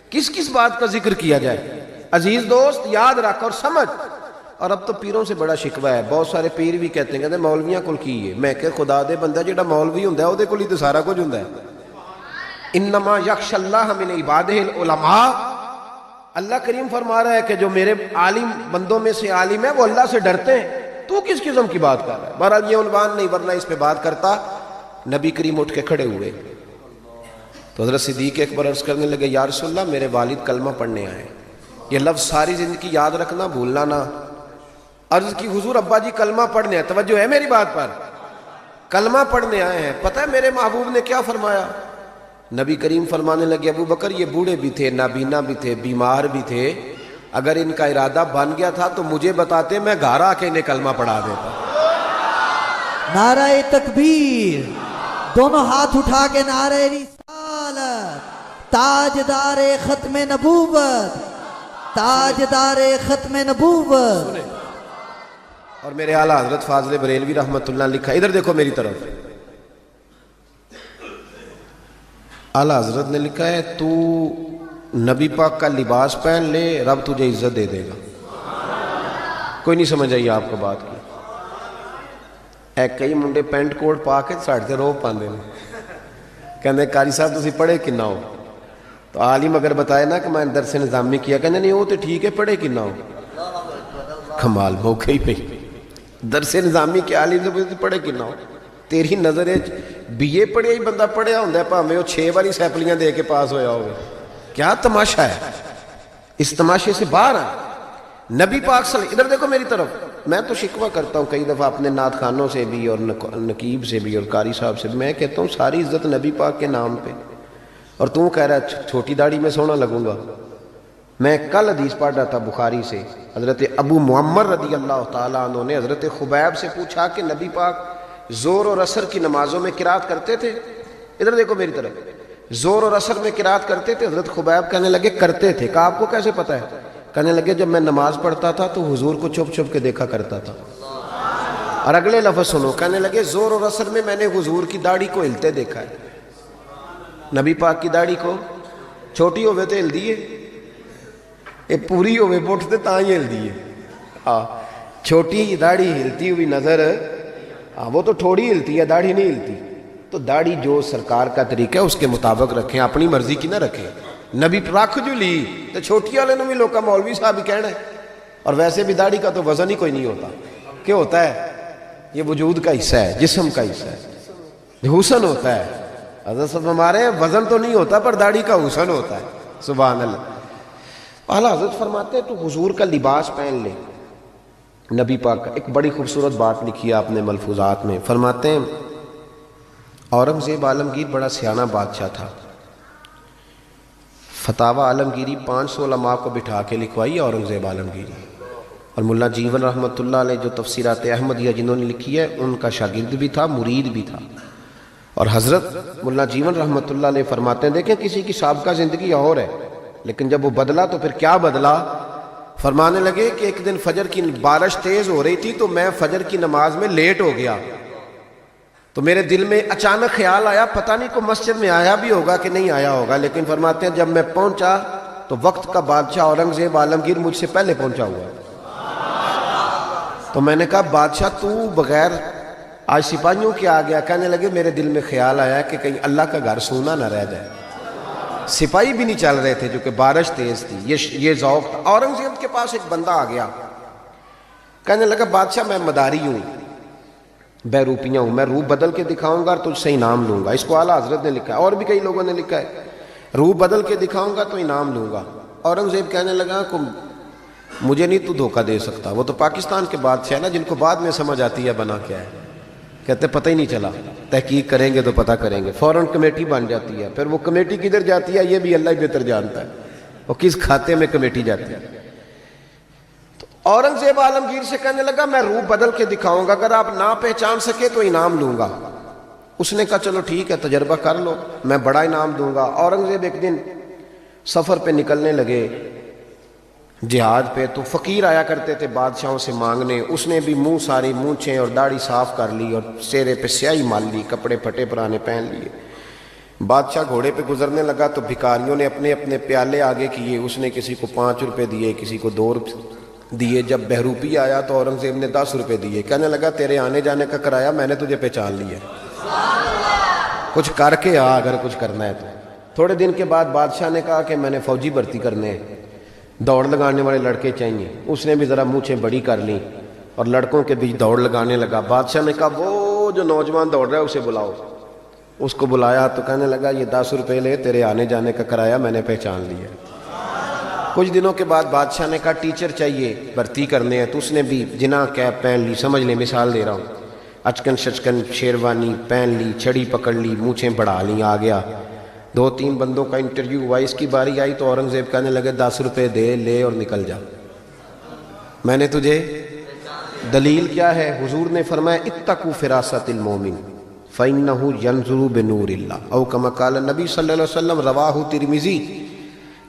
کس کس بات کا ذکر کیا جائے؟ عزیز دوست یاد رکھ اور سمجھ. اور اب تو پیروں سے بڑا شکوہ ہے، بہت سارے پیر بھی کہتے ہیں مولویاں کول کی ہے. میں کہ خدا دے بندہ جڑا مولوی ہوندا ہے او دے کول ہی تے سارا کچھ ہوندا ہے. انما یخشى اللہ من عبادہ العلماء. اللہ کریم فرما رہا ہے کہ جو میرے عالم بندوں میں سے عالم ہے وہ اللہ سے ڈرتے ہیں. تو کس قسم کی بات کر رہا ہے؟ بہرحال یہ عنوان نہیں، ورنہ اس پہ بات کرتا. نبی کریم اٹھ کے کھڑے ہوئے تو حضرت صدیق اکبر عرض کرنے لگے یا رسول اللہ میرے والد کلمہ پڑھنے آئے. یہ لفظ ساری زندگی یاد رکھنا، بھولنا نہ. عرض کی حضور ابا جی کلمہ پڑھنے آئے، توجہ ہے میری بات پر، کلمہ پڑھنے آئے ہیں. پتہ ہے میرے محبوب نے کیا فرمایا؟ نبی کریم فرمانے لگے ابو بکر یہ بوڑھے بھی تھے، نابینا بھی تھے، بیمار بھی تھے، اگر ان کا ارادہ بن گیا تھا تو مجھے بتاتے، میں گھر آ کے انہیں کلمہ پڑھا دیتا. نعرہ تکبیر، دونوں ہاتھ اٹھا کے نعرہ رسالت، تاجدار ختم نبوت، تاجدار ختم نبوت. اور میرے اعلیٰ حضرت فاضل بریلوی رحمۃ اللہ لکھا، ادھر دیکھو میری طرف، اعلیٰ حضرت نے لکھا ہے تو نبی پاک کا لباس پہن لے رب تجھے عزت دے دے گا. کوئی نہیں سمجھ آئی آپ کو بات کی؟ اے کئی منڈے پینٹ کوٹ پا کے ساڑھے تے روب پاندے نے، کہندے قاری صاحب تسی پڑھے کنا ہو؟ تو عالم اگر بتائے نا کہ میں درس نظامی کیا، کہندے نہیں وہ تو ٹھیک ہے، پڑھے کنا ہو؟ کمال موقع ہی پہ درس نظامی کے عالم سے پڑھے کنا ہو؟ تیری نظر بی اے پڑھیا ہی بندہ پڑھیا ہوندا ہے بھاویں وہ 6 باری سیپلیاں دے کے پاس ہویا ہوئے. کیا تماشا ہے؟ اس تماشے سے باہر آئے. نبی پاک صلی اللہ، ادھر دیکھو میری طرف. میں تو شکوہ کرتا ہوں کئی دفعہ اپنے نعت خانوں سے بھی اور نقیب سے بھی اور قاری صاحب سے بھی، میں کہتا ہوں ساری عزت نبی پاک کے نام پہ، اور تو کہہ رہا ہے چھوٹی داڑھی میں سونا لگوں گا. میں کل حدیث پڑھ رہا تھا بخاری سے، حضرت ابو معمر رضی اللہ تعالیٰ عنہ نے حضرت خبیب سے پوچھا کہ نبی پاک زور اور عصر کی نمازوں میں قرات کرتے تھے؟ ادھر دیکھو میری طرف، زور اور عصر میں قرات کرتے تھے؟ حضرت خبیب کہنے لگے کرتے تھے. کہا آپ کو کیسے پتہ ہے؟ کہنے لگے جب میں نماز پڑھتا تھا تو حضور کو چھپ چھپ کے دیکھا کرتا تھا. اور اگلے لفظ سنو، کہنے لگے زور اور عصر میں نے حضور کی داڑھی کو ہلتے دیکھا ہے. نبی پاک کی داڑھی کو چھوٹی ہوئے تو ہل دیے، یہ پوری ہوئے بٹھتے تاں ہی ہل دیے. چھوٹی داڑھی ہلتی ہوئی نظر، وہ تو تھوڑی ہلتی ہے، داڑھی نہیں ہلتی. تو داڑھی جو سرکار کا طریقہ ہے اس کے مطابق رکھیں، اپنی مرضی کی نہ رکھیں. نبی رکھ جو لی تو چھوٹی والے نے بھی لوگ کا مولوی صاحب ہی کہنا ہے. اور ویسے بھی داڑھی کا تو وزن ہی کوئی نہیں ہوتا. کیا ہوتا ہے؟ یہ وجود کا حصہ ہے، جسم کا حصہ ہے. حسن ہوتا ہے. حضرت صاحب ہمارے وزن تو نہیں ہوتا پر داڑھی کا حسن ہوتا ہے. سبحان اللہ. اعلیٰ حضرت فرماتے ہیں تو حضور کا لباس پہن لے. نبی پاک کا ایک بڑی خوبصورت بات لکھی ہے آپ نے ملفوظات میں. فرماتے ہیں اورنگزیب عالمگیر بڑا سیانہ بادشاہ تھا. فتاوی عالمگیری 500 علماء کو بٹھا کے لکھوائی اورنگزیب عالمگیری. اور ملا جیون رحمۃ اللہ علیہ جو تفسیرات احمدیہ جنہوں نے لکھی ہے ان کا شاگرد بھی تھا، مرید بھی تھا. اور حضرت ملا جیون رحمۃ اللہ علیہ فرماتے ہیں دیکھیں کسی کی سابقہ زندگی اور ہے لیکن جب وہ بدلا تو پھر کیا بدلا. فرمانے لگے کہ ایک دن فجر کی بارش تیز ہو رہی تھی تو میں فجر کی نماز میں لیٹ ہو گیا تو میرے دل میں اچانک خیال آیا پتہ نہیں کو مسجد میں آیا بھی ہوگا کہ نہیں آیا ہوگا. لیکن فرماتے ہیں جب میں پہنچا تو وقت کا بادشاہ اورنگزیب عالمگیر مجھ سے پہلے پہنچا ہوا. تو میں نے کہا بادشاہ تو بغیر آج سپاہیوں کے آ گیا. کہنے لگے میرے دل میں خیال آیا کہ کہیں اللہ کا گھر سونا نہ رہ جائے. سپاہی بھی نہیں چل رہے تھے جو کہ بارش تیز تھی. یہ ذوق تھا. اورنگزیب کے پاس ایک بندہ آ گیا کہنے لگا بادشاہ میں مداری ہوں، بہروپیاں ہوں، میں روپ بدل کے دکھاؤں گا تجھ سے انعام لوں گا. اس کو اعلیٰ حضرت نے لکھا ہے اور بھی کئی لوگوں نے لکھا ہے روپ بدل کے دکھاؤں گا تو انعام لوں گا. اورنگزیب کہنے لگا کہ مجھے نہیں تو دھوکہ دے سکتا. وہ تو پاکستان کے بادشاہ ہے نا جن کو بعد میں سمجھ آتی ہے بنا کیا ہے. کہتے پتہ ہی نہیں چلا، تحقیق کریں گے تو پتہ کریں گے. فوراً کمیٹی بن جاتی ہے. پھر وہ کمیٹی کدھر جاتی ہے یہ بھی اللہ ہی بہتر جانتا ہے وہ کس کھاتے میں کمیٹی جاتی ہے. تو اورنگزیب عالمگیر سے کہنے لگا میں روپ بدل کے دکھاؤں گا، اگر آپ نہ پہچان سکے تو انعام لوں گا. اس نے کہا چلو ٹھیک ہے تجربہ کر لو، میں بڑا انعام دوں گا. اورنگزیب ایک دن سفر پہ نکلنے لگے جہاد پہ تو فقیر آیا کرتے تھے بادشاہوں سے مانگنے. اس نے بھی منہ ساری مونچھیں اور داڑھی صاف کر لی اور چہرے پہ سیاہی مال لی، کپڑے پھٹے پرانے پہن لیے. بادشاہ گھوڑے پہ گزرنے لگا تو بھکاریوں نے اپنے اپنے پیالے آگے کیے. اس نے کسی کو 5 روپے دیے، کسی کو 2 روپے دیے. جب بہروپی آیا تو اورنگزیب نے 10 روپے دیے. کہنے لگا تیرے آنے جانے کا کرایہ میں نے تجھے پہچان لیا، کچھ کر کے آ اگر کچھ کرنا ہے تو. تھوڑے دن کے بعد بادشاہ نے کہا کہ میں نے فوجی بھرتی کرنے ہیں، دوڑ لگانے والے لڑکے چاہیے. اس نے بھی ذرا مونچھیں بڑی کر لیں اور لڑکوں کے بیچ دوڑ لگانے لگا. بادشاہ نے کہا وہ جو نوجوان دوڑ رہا ہے اسے بلاؤ. اس کو بلایا تو کہنے لگا یہ 10 روپے لے، تیرے آنے جانے کا کرایہ میں نے پہچان لیا. کچھ دنوں کے بعد بادشاہ نے کہا ٹیچر چاہیے بھرتی کرنے ہیں. تو اس نے بھی جناح کیپ پہن لی. سمجھ لیں مثال دے رہا ہوں. اچکن شچکن شیروانی پہن لی، چھڑی پکڑ لی، مونچھیں بڑھا لیں. آ گیا 2-3 بندوں کا انٹرویو ہوا. اس کی باری آئی تو اورنگزیب کہنے لگے 10 روپے دے لے اور نکل جا، میں نے تجھے. دلیل کیا ہے؟ حضور نے فرمایا اتقوا فراست المومن فإنه ينظر بنور اللہ او کما قال نبی صلی اللہ علیہ وسلم. رواہ ترمذی.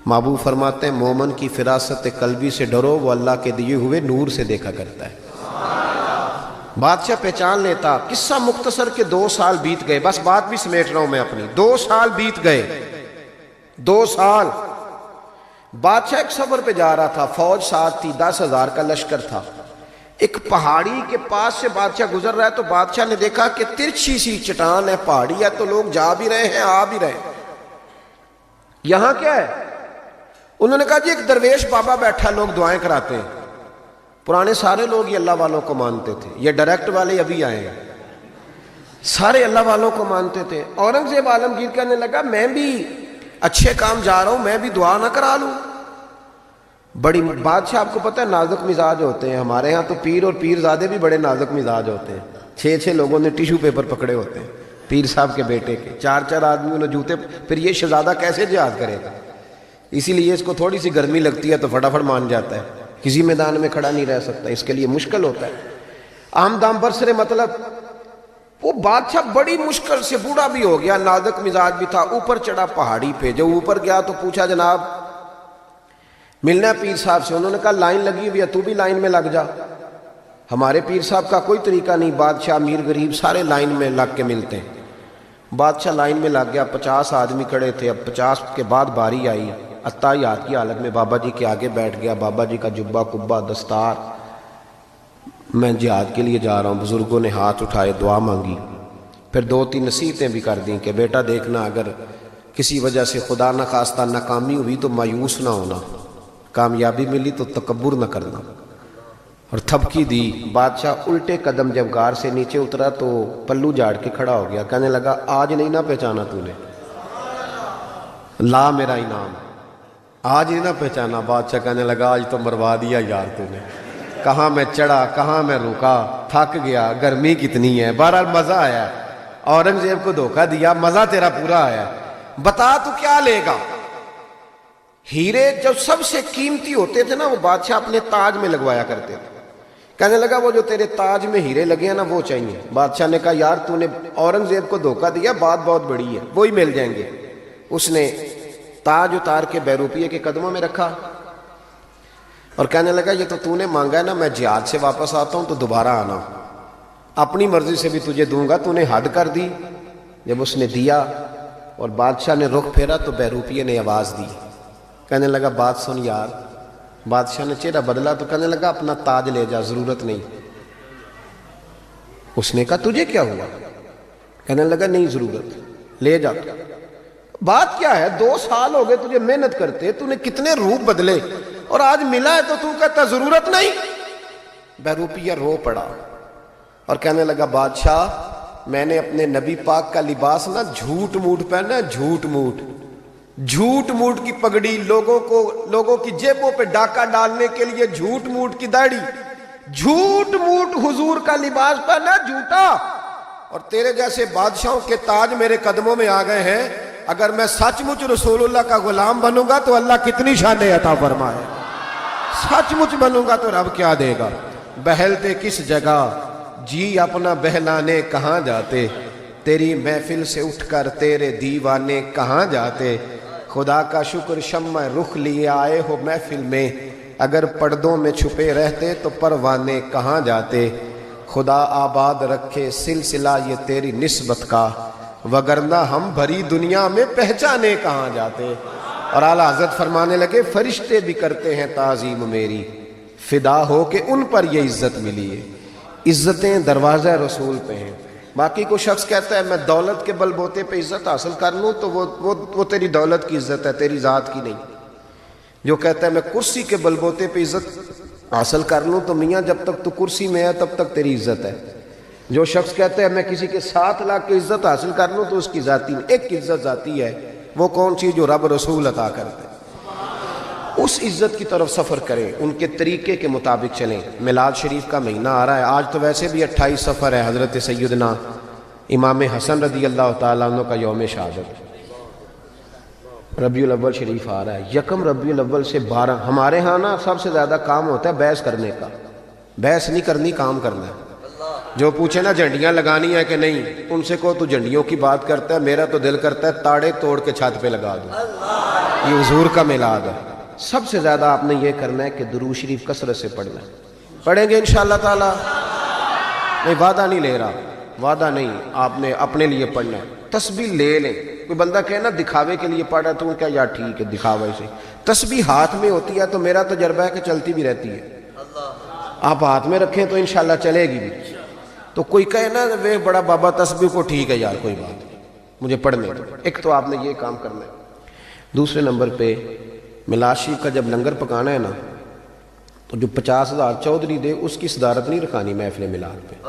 محبوب فرماتے ہیں مومن کی فراست قلبی سے ڈرو، وہ اللہ کے دیے ہوئے نور سے دیکھا کرتا ہے. بادشاہ پہچان لیتا. قصہ مختصر کے 2 سال بیت گئے. بس بات بھی سمیٹ رہا ہوں میں اپنی. 2 سال بیت گئے. 2 سال بادشاہ ایک سفر پہ جا رہا تھا. فوج ساتھ تھی، 10,000 کا لشکر تھا. ایک پہاڑی کے پاس سے بادشاہ گزر رہا ہے تو بادشاہ نے دیکھا کہ ترچھی سی چٹان ہے، پہاڑی ہے تو لوگ جا بھی رہے ہیں آ بھی رہے ہیں. یہاں کیا ہے؟ انہوں نے کہا جی ایک درویش بابا بیٹھا، لوگ دعائیں کراتے ہیں. پرانے سارے لوگ یہ اللہ والوں کو مانتے تھے. یہ ڈائریکٹ والے ابھی آئے ہیں، سارے اللہ والوں کو مانتے تھے. اورنگزیب عالمگیر کہنے لگا میں بھی اچھے کام جا رہا ہوں، میں بھی دعا نہ کرا لوں. بڑی بادشاہ آپ کو پتہ ہے نازک مزاج ہوتے ہیں. ہمارے ہاں تو پیر اور پیر زادے بھی بڑے نازک مزاج ہوتے ہیں. 6 لوگوں نے ٹیشو پیپر پکڑے ہوتے ہیں پیر صاحب کے بیٹے کے. 4 آدمیوں نے جوتے. پھر یہ شہزادہ کیسے جہاد کرے گا؟ اسی لیے اس کو تھوڑی سی گرمی لگتی ہے تو فٹافٹ مان جاتا ہے، کسی میدان میں کھڑا نہیں رہ سکتا. اس کے لیے مشکل ہوتا ہے. عام دام برسرے مطلب وہ بادشاہ بڑی مشکل سے، بوڑھا بھی ہو گیا، نازک مزاج بھی تھا. اوپر چڑھا پہاڑی پہ. جب اوپر گیا تو پوچھا جناب ملنا ہے پیر صاحب سے. انہوں نے کہا لائن لگی ہوئی ہے، تو بھی لائن میں لگ جا. ہمارے پیر صاحب کا کوئی طریقہ نہیں، بادشاہ امیر غریب سارے لائن میں لگ کے ملتے ہیں. بادشاہ لائن میں لگ گیا. 50 آدمی کھڑے تھے. اب 50 کے بعد باری آئی. عطایات کی حالت میں بابا جی کے آگے بیٹھ گیا. بابا جی کا جبہ کبا دستار. میں جہاد کے لیے جا رہا ہوں. بزرگوں نے ہاتھ اٹھائے، دعا مانگی. پھر 2-3 نصیحتیں بھی کر دیں کہ بیٹا دیکھنا اگر کسی وجہ سے خدا نہ خواستہ ناکامی ہوئی تو مایوس نہ ہونا، کامیابی ملی تو تکبر نہ کرنا. اور تھپکی دی. بادشاہ الٹے قدم جب غار سے نیچے اترا تو پلو جھاڑ کے کھڑا ہو گیا, کہنے لگا آج نہیں نہ پہچانا تو نے, لا میرا انعام, آج نہیں نہ پہچانا. بادشاہ کہنے لگا آج تو مروا دیا یار تو نے, کہاں میں چڑھا کہاں میں رکا, تھک گیا, گرمی کتنی ہے. بہرحال مزہ آیا, اورنگزیب کو دھوکہ دیا, مزہ تیرا پورا آیا. بتا تو کیا لے گا. ہیرے جو سب سے قیمتی ہوتے تھے نا وہ بادشاہ اپنے تاج میں لگوایا کرتے تھے. کہنے لگا وہ جو تیرے تاج میں ہیرے لگے ہیں نا وہ چاہیے. بادشاہ نے کہا یار تو نے اورنگزیب کو دھوکہ دیا, بات بہت بڑی ہے, وہی مل جائیں گے. اس نے تاج اتار کے بیروپیے کے قدموں میں رکھا اور کہنے لگا یہ تو نے مانگا ہے نا, میں جہاد سے واپس آتا ہوں تو دوبارہ آنا, اپنی مرضی سے بھی تجھے دوں گا, تو نے حد کر دی. جب اس نے دیا اور بادشاہ نے رخ پھیرا تو بیروپیے نے آواز دی, کہنے لگا بات سن یار. بادشاہ نے چہرہ بدلا تو کہنے لگا اپنا تاج لے جا, ضرورت نہیں. اس نے کہا تجھے کیا ہوا؟ کہنے لگا نہیں ضرورت, لے جا. بات کیا ہے, 2 سال ہو گئے تجھے محنت کرتے, تو نے کتنے روپ بدلے اور آج ملا ہے تو کہتا ضرورت نہیں. بیروپیہ رو پڑا اور کہنے لگا بادشاہ میں نے اپنے نبی پاک کا لباس نا جھوٹ موٹ پہنا, جھوٹ موٹ کی پگڑی, لوگوں کی جیبوں پہ ڈاکہ ڈالنے کے لیے جھوٹ موٹ کی داڑھی, جھوٹ موٹ حضور کا لباس پہنا جھوٹا. اور تیرے جیسے بادشاہوں کے تاج میرے قدموں میں آ گئے ہیں. اگر میں سچ مچ رسول اللہ کا غلام بنوں گا تو اللہ کتنی شانیں عطا فرمائے, سچ مچ بنوں گا تو رب کیا دے گا. بہلتے کس جگہ جی اپنا بہلانے کہاں جاتے, تیری محفل سے اٹھ کر تیرے دیوانے کہاں جاتے. خدا کا شکر شمع رخ لیے آئے ہو محفل میں, اگر پردوں میں چھپے رہتے تو پروانے کہاں جاتے. خدا آباد رکھے سلسلہ یہ تیری نسبت کا, وگرنہ ہم بھری دنیا میں پہچانے کہاں جاتے. اور اعلیٰ حضرت فرمانے لگے فرشتے بھی کرتے ہیں تعظیم میری, فدا ہو کہ ان پر یہ عزت ملی ہے. عزتیں دروازہ رسول پہ ہیں. باقی کوئی شخص کہتا ہے میں دولت کے بل بوتے پہ عزت حاصل کر لوں تو وہ تیری دولت کی عزت ہے, تیری ذات کی نہیں. جو کہتا ہے میں کرسی کے بل بوتے پہ عزت حاصل کر لوں تو میاں جب تک تو کرسی میں ہے تب تک تیری عزت ہے. جو شخص کہتا ہے میں کسی کے 7 لاکھ کی عزت حاصل کر لوں تو اس کی ذاتی نہیں. ایک عزت ذاتی ہے, وہ کون سی جو رب رسول عطا کرتے ہیں. اس عزت کی طرف سفر کریں, ان کے طریقے کے مطابق چلیں. میلاد شریف کا مہینہ آ رہا ہے, آج تو ویسے بھی 28 سفر ہے, حضرت سیدنا امام حسن رضی اللہ تعالیٰ عنہ کا یوم شہادت. ربیع الاول شریف آ رہا ہے, 1 ربیع الاول سے 12. ہمارے ہاں نا سب سے زیادہ کام ہوتا ہے بحث کرنے کا. بحث نہیں کرنی, کام کرنا ہے. جو پوچھے نا جھنڈیاں لگانی ہے کہ نہیں, ان سے کہو تو جھنڈیوں کی بات کرتا ہے, میرا تو دل کرتا ہے تاڑے توڑ کے چھت پہ لگا دوں. یہ حضور کا میلاد ہے. سب سے زیادہ آپ نے یہ کرنا ہے کہ درود شریف کثرت سے پڑھنا ہے. پڑھیں گے انشاءاللہ تعالی. نہیں وعدہ نہیں لے رہا, وعدہ نہیں, آپ نے اپنے لیے پڑھنا ہے. تسبیح لے لیں. کوئی بندہ کہے نا دکھاوے کے لیے پڑھ رہا تو کیا یار ٹھیک ہے دکھاوے سے. تسبیح ہاتھ میں ہوتی ہے تو میرا تجربہ ہے کہ چلتی بھی رہتی ہے. آپ ہاتھ میں رکھیں تو انشاءاللہ چلے گی بھی. تو کوئی کہے نا وہ بڑا بابا تسبیح کو ٹھیک ہے یار کوئی بات مجھے پڑھنے دو. ایک تو آپ نے یہ کام کرنا ہے. دوسرے نمبر پہ میلاد شریف کا جب لنگر پکانا ہے نا تو جو 50,000 چودھری دے اس کی صدارت نہیں رکھانی محفل میلاد پہ.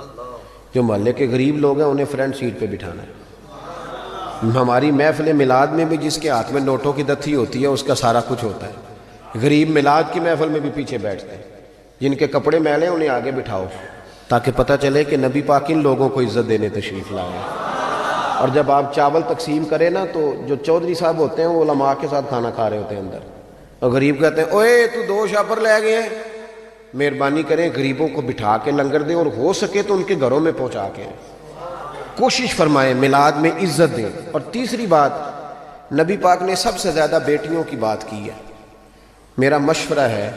جو محلے کے غریب لوگ ہیں انہیں فرنٹ سیٹ پہ بٹھانا ہے. ہماری محفل میلاد میں بھی جس کے ہاتھ میں نوٹوں کی دتھی ہوتی ہے اس کا سارا کچھ ہوتا ہے. غریب میلاد کی محفل میں بھی پیچھے بیٹھتے ہیں. جن کے کپڑے میلے انہیں آگے بٹھاؤ تاکہ پتہ چلے کہ نبی پاک ان لوگوں کو عزت دینے تشریف لائے. اور جب آپ چاول تقسیم کریں نا تو جو چودھری صاحب ہوتے ہیں وہ علماء کے ساتھ کھانا کھا رہے ہوتے ہیں اندر, اور غریب کہتے ہیں اوے تو 2 شاپر لے گئے ہیں. مہربانی کریں غریبوں کو بٹھا کے لنگر دیں, اور ہو سکے تو ان کے گھروں میں پہنچا کے کوشش فرمائیں, میلاد میں عزت دیں. اور تیسری بات, نبی پاک نے سب سے زیادہ بیٹیوں کی بات کی ہے. میرا مشورہ ہے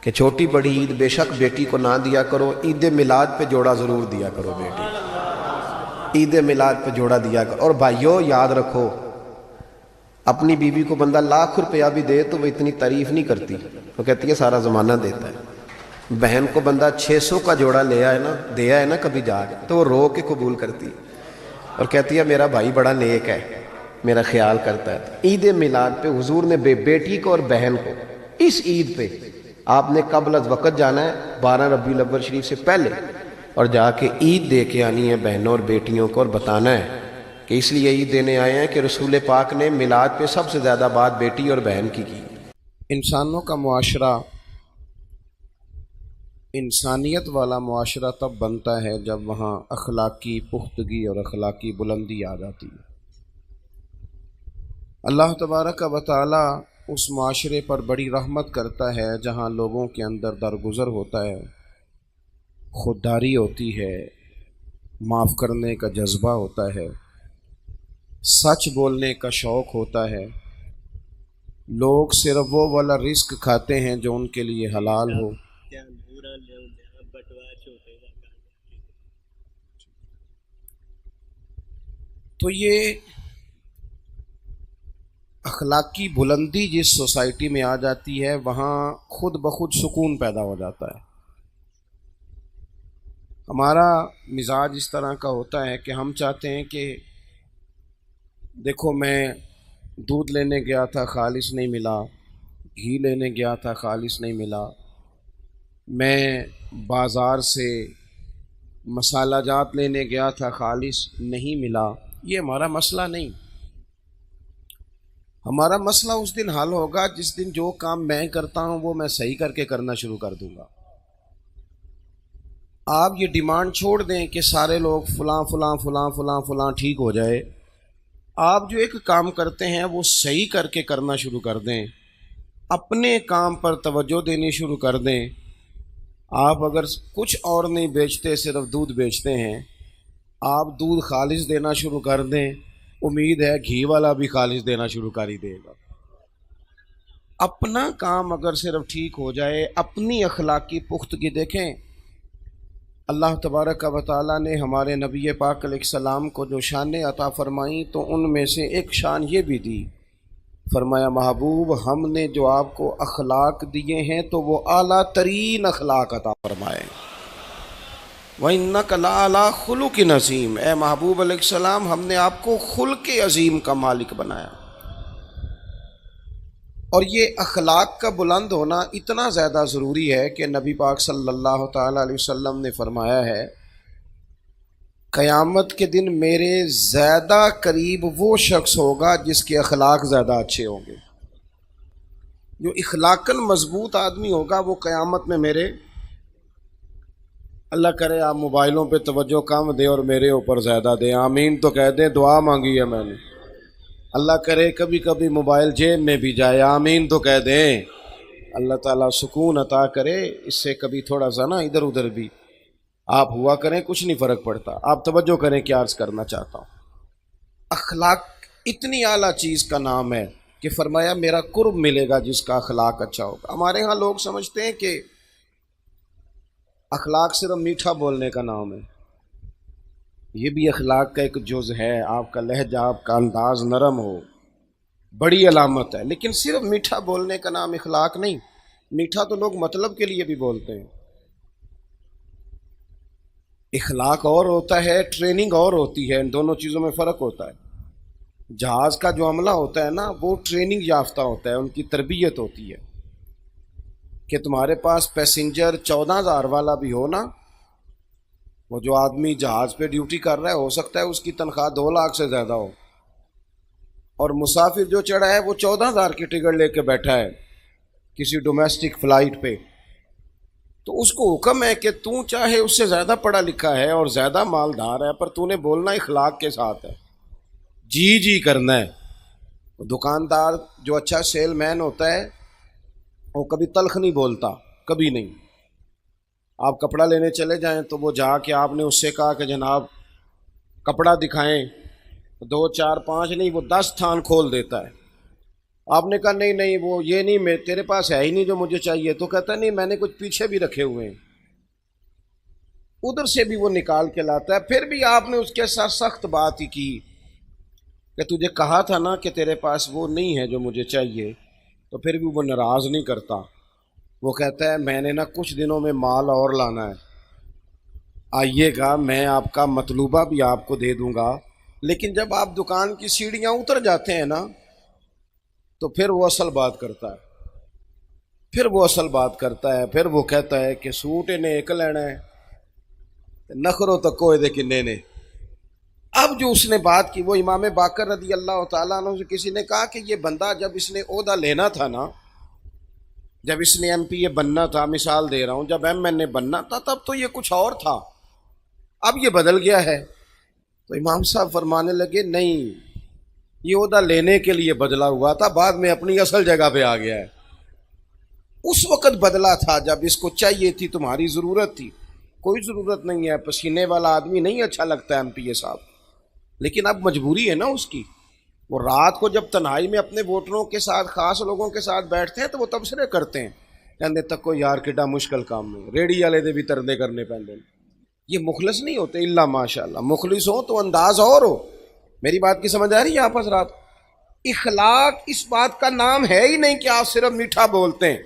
کہ چھوٹی بڑی عید بے شک بیٹی کو نہ دیا کرو, عید میلاد پہ جوڑا ضرور دیا کرو. بیٹی عید میلاد پہ جوڑا دیا کرو. اور بھائیو یاد رکھو, اپنی بیوی کو بندہ ₹1,00,000 بھی دے تو وہ اتنی تعریف نہیں کرتی, وہ کہتی ہے سارا زمانہ دیتا ہے. بہن کو بندہ 600 کا جوڑا دیا ہے نا کبھی جا کے تو وہ رو کے قبول کرتی اور کہتی ہے میرا بھائی بڑا نیک ہے, میرا خیال کرتا ہے. عید میلاد پہ حضور نے بیٹی کو اور بہن کو اس عید پہ آپ نے قبل از وقت جانا ہے 12 ربیع الاول شریف سے پہلے، اور جا کے عید دے کے آنی ہے بہنوں اور بیٹیوں کو، اور بتانا ہے کہ اس لیے عید دینے آئے ہیں کہ رسول پاک نے میلاد پہ سب سے زیادہ بات بیٹی اور بہن کی انسانوں کا معاشرہ انسانیت والا معاشرہ تب بنتا ہے جب وہاں اخلاقی پختگی اور اخلاقی بلندی آ جاتی ہے۔ اللہ تبارک و تعالی اس معاشرے پر بڑی رحمت کرتا ہے جہاں لوگوں کے اندر درگزر ہوتا ہے، خودداری ہوتی ہے، معاف کرنے کا جذبہ ہوتا ہے، سچ بولنے کا شوق ہوتا ہے، لوگ صرف وہ والا رزق کھاتے ہیں جو ان کے لیے حلال ہو۔ تو یہ اخلاقی بلندی جس سوسائٹی میں آ جاتی ہے وہاں خود بخود سکون پیدا ہو جاتا ہے۔ ہمارا مزاج اس طرح کا ہوتا ہے کہ ہم چاہتے ہیں کہ دیکھو میں دودھ لینے گیا تھا خالص نہیں ملا، گھی لینے گیا تھا خالص نہیں ملا، میں بازار سے مسالہ جات لینے گیا تھا خالص نہیں ملا۔ یہ ہمارا مسئلہ نہیں، ہمارا مسئلہ اس دن حل ہوگا جس دن جو کام میں کرتا ہوں وہ میں صحیح کر کے کرنا شروع کر دوں گا۔ آپ یہ ڈیمانڈ چھوڑ دیں کہ سارے لوگ فلاں فلاں فلاں فلاں فلاں ٹھیک ہو جائے، آپ جو ایک کام کرتے ہیں وہ صحیح کر کے کرنا شروع کر دیں، اپنے کام پر توجہ دینی شروع کر دیں۔ آپ اگر کچھ اور نہیں بیچتے صرف دودھ بیچتے ہیں، آپ دودھ خالص دینا شروع کر دیں، امید ہے گھی والا بھی خالص دینا شروع کر ہی دے گا۔ اپنا کام اگر صرف ٹھیک ہو جائے، اپنی اخلاقی پختگی دیکھیں۔ اللہ تبارک و تعالیٰ نے ہمارے نبی پاک علیہ السلام کو جو شانیں عطا فرمائیں تو ان میں سے ایک شان یہ بھی دی، فرمایا محبوب ہم نے جو آپ کو اخلاق دیے ہیں تو وہ اعلیٰ ترین اخلاق عطا فرمائے۔ وَإِنَّكَ لَعَلَىٰ خُلُقٍ عَظِيمٍ، اے محبوب علیہ السلام ہم نے آپ کو خلق عظیم کا مالک بنایا۔ اور یہ اخلاق کا بلند ہونا اتنا زیادہ ضروری ہے کہ نبی پاک صلی اللہ تعالیٰ علیہ وسلم نے فرمایا ہے قیامت کے دن میرے زیادہ قریب وہ شخص ہوگا جس کے اخلاق زیادہ اچھے ہوں گے۔ جو اخلاقاً مضبوط آدمی ہوگا وہ قیامت میں میرے، اللہ کرے آپ موبائلوں پہ توجہ کم دے اور میرے اوپر زیادہ دے، آمین تو کہہ دیں، دعا مانگی ہے میں نے، اللہ کرے کبھی کبھی موبائل جیب میں بھی جائے، آمین تو کہہ دیں، اللہ تعالیٰ سکون عطا کرے، اس سے کبھی تھوڑا سا نا ادھر ادھر بھی آپ ہوا کریں، کچھ نہیں فرق پڑتا۔ آپ توجہ کریں کیا عرض کرنا چاہتا ہوں۔ اخلاق اتنی اعلیٰ چیز کا نام ہے کہ فرمایا میرا قرب ملے گا جس کا اخلاق اچھا ہوگا۔ ہمارے ہاں لوگ سمجھتے ہیں کہ اخلاق صرف میٹھا بولنے کا نام ہے، یہ بھی اخلاق کا ایک جز ہے، آپ کا لہجہ، آپ کا انداز نرم ہو، بڑی علامت ہے، لیکن صرف میٹھا بولنے کا نام اخلاق نہیں۔ میٹھا تو لوگ مطلب کے لیے بھی بولتے ہیں، اخلاق اور ہوتا ہے، ٹریننگ اور ہوتی ہے، ان دونوں چیزوں میں فرق ہوتا ہے۔ جہاز کا جو عملہ ہوتا ہے نا وہ ٹریننگ یافتہ ہوتا ہے، ان کی تربیت ہوتی ہے کہ تمہارے پاس پیسنجر 14,000 والا بھی ہو نا، وہ جو آدمی جہاز پہ ڈیوٹی کر رہا ہے ہو سکتا ہے اس کی تنخواہ 2 لاکھ سے زیادہ ہو، اور مسافر جو چڑھا ہے وہ 14,000 کی ٹکٹ لے کے بیٹھا ہے کسی ڈومیسٹک فلائٹ پہ، تو اس کو حکم ہے کہ تو چاہے اس سے زیادہ پڑھا لکھا ہے اور زیادہ مالدار ہے پر تو نے بولنا اخلاق کے ساتھ ہے، جی جی کرنا ہے۔ دکاندار جو اچھا سیل مین ہوتا ہے وہ کبھی تلخ نہیں بولتا، کبھی نہیں۔ آپ کپڑا لینے چلے جائیں تو وہ جا کے آپ نے اس سے کہا کہ جناب کپڑا دکھائیں، 2 4 5 نہیں وہ 10 تھان کھول دیتا ہے۔ آپ نے کہا نہیں نہیں وہ یہ نہیں، میں تیرے پاس ہے ہی نہیں جو مجھے چاہیے، تو کہتا نہیں میں نے کچھ پیچھے بھی رکھے ہوئے ہیں، ادھر سے بھی وہ نکال کے لاتا ہے۔ پھر بھی آپ نے اس کے ساتھ سخت بات ہی کی کہ تجھے کہا تھا نا کہ تیرے پاس وہ نہیں ہے جو مجھے چاہیے، تو پھر بھی وہ ناراض نہیں کرتا، وہ کہتا ہے میں نے نا کچھ دنوں میں مال اور لانا ہے، آئیے گا میں آپ کا مطلوبہ بھی آپ کو دے دوں گا، لیکن جب آپ دکان کی سیڑھیاں اتر جاتے ہیں نا تو پھر وہ اصل بات کرتا ہے۔ پھر وہ اصل بات کرتا ہے، پھر وہ کہتا ہے کہ سوٹ انہیں ایک لینا ہے، نخرو تکو دے کنے نے۔ اب جو اس نے بات کی وہ امام باقر رضی اللہ تعالیٰ عنہ سے کسی نے کہا کہ یہ بندہ جب اس نے عہدہ لینا تھا نا، جب اس نے ایم پی اے بننا تھا، مثال دے رہا ہوں، جب ایم این اے بننا تھا تب تو یہ کچھ اور تھا، اب یہ بدل گیا ہے۔ تو امام صاحب فرمانے لگے نہیں، یہ عہدہ لینے کے لیے بدلا ہوا تھا، بعد میں اپنی اصل جگہ پہ آ گیا ہے۔ اس وقت بدلا تھا جب اس کو چاہیے تھی، تمہاری ضرورت تھی۔ کوئی ضرورت نہیں ہے، پسینے والا آدمی نہیں اچھا لگتا ہے ایم پی اے صاحب، لیکن اب مجبوری ہے نا اس کی۔ وہ رات کو جب تنہائی میں اپنے ووٹروں کے ساتھ، خاص لوگوں کے ساتھ بیٹھتے ہیں تو وہ تبصرے کرتے ہیں، کہتے تک کو یار کڈا مشکل کام نہیں، ریڑی والے دے بھی تردے کرنے پہنتے۔ یہ مخلص نہیں ہوتے الا ماشاء اللہ، مخلص ہو تو انداز اور ہو۔ میری بات کی سمجھ آ رہی ہے آپ حضرات؟ اخلاق اس بات کا نام ہے ہی نہیں کہ آپ صرف میٹھا بولتے ہیں۔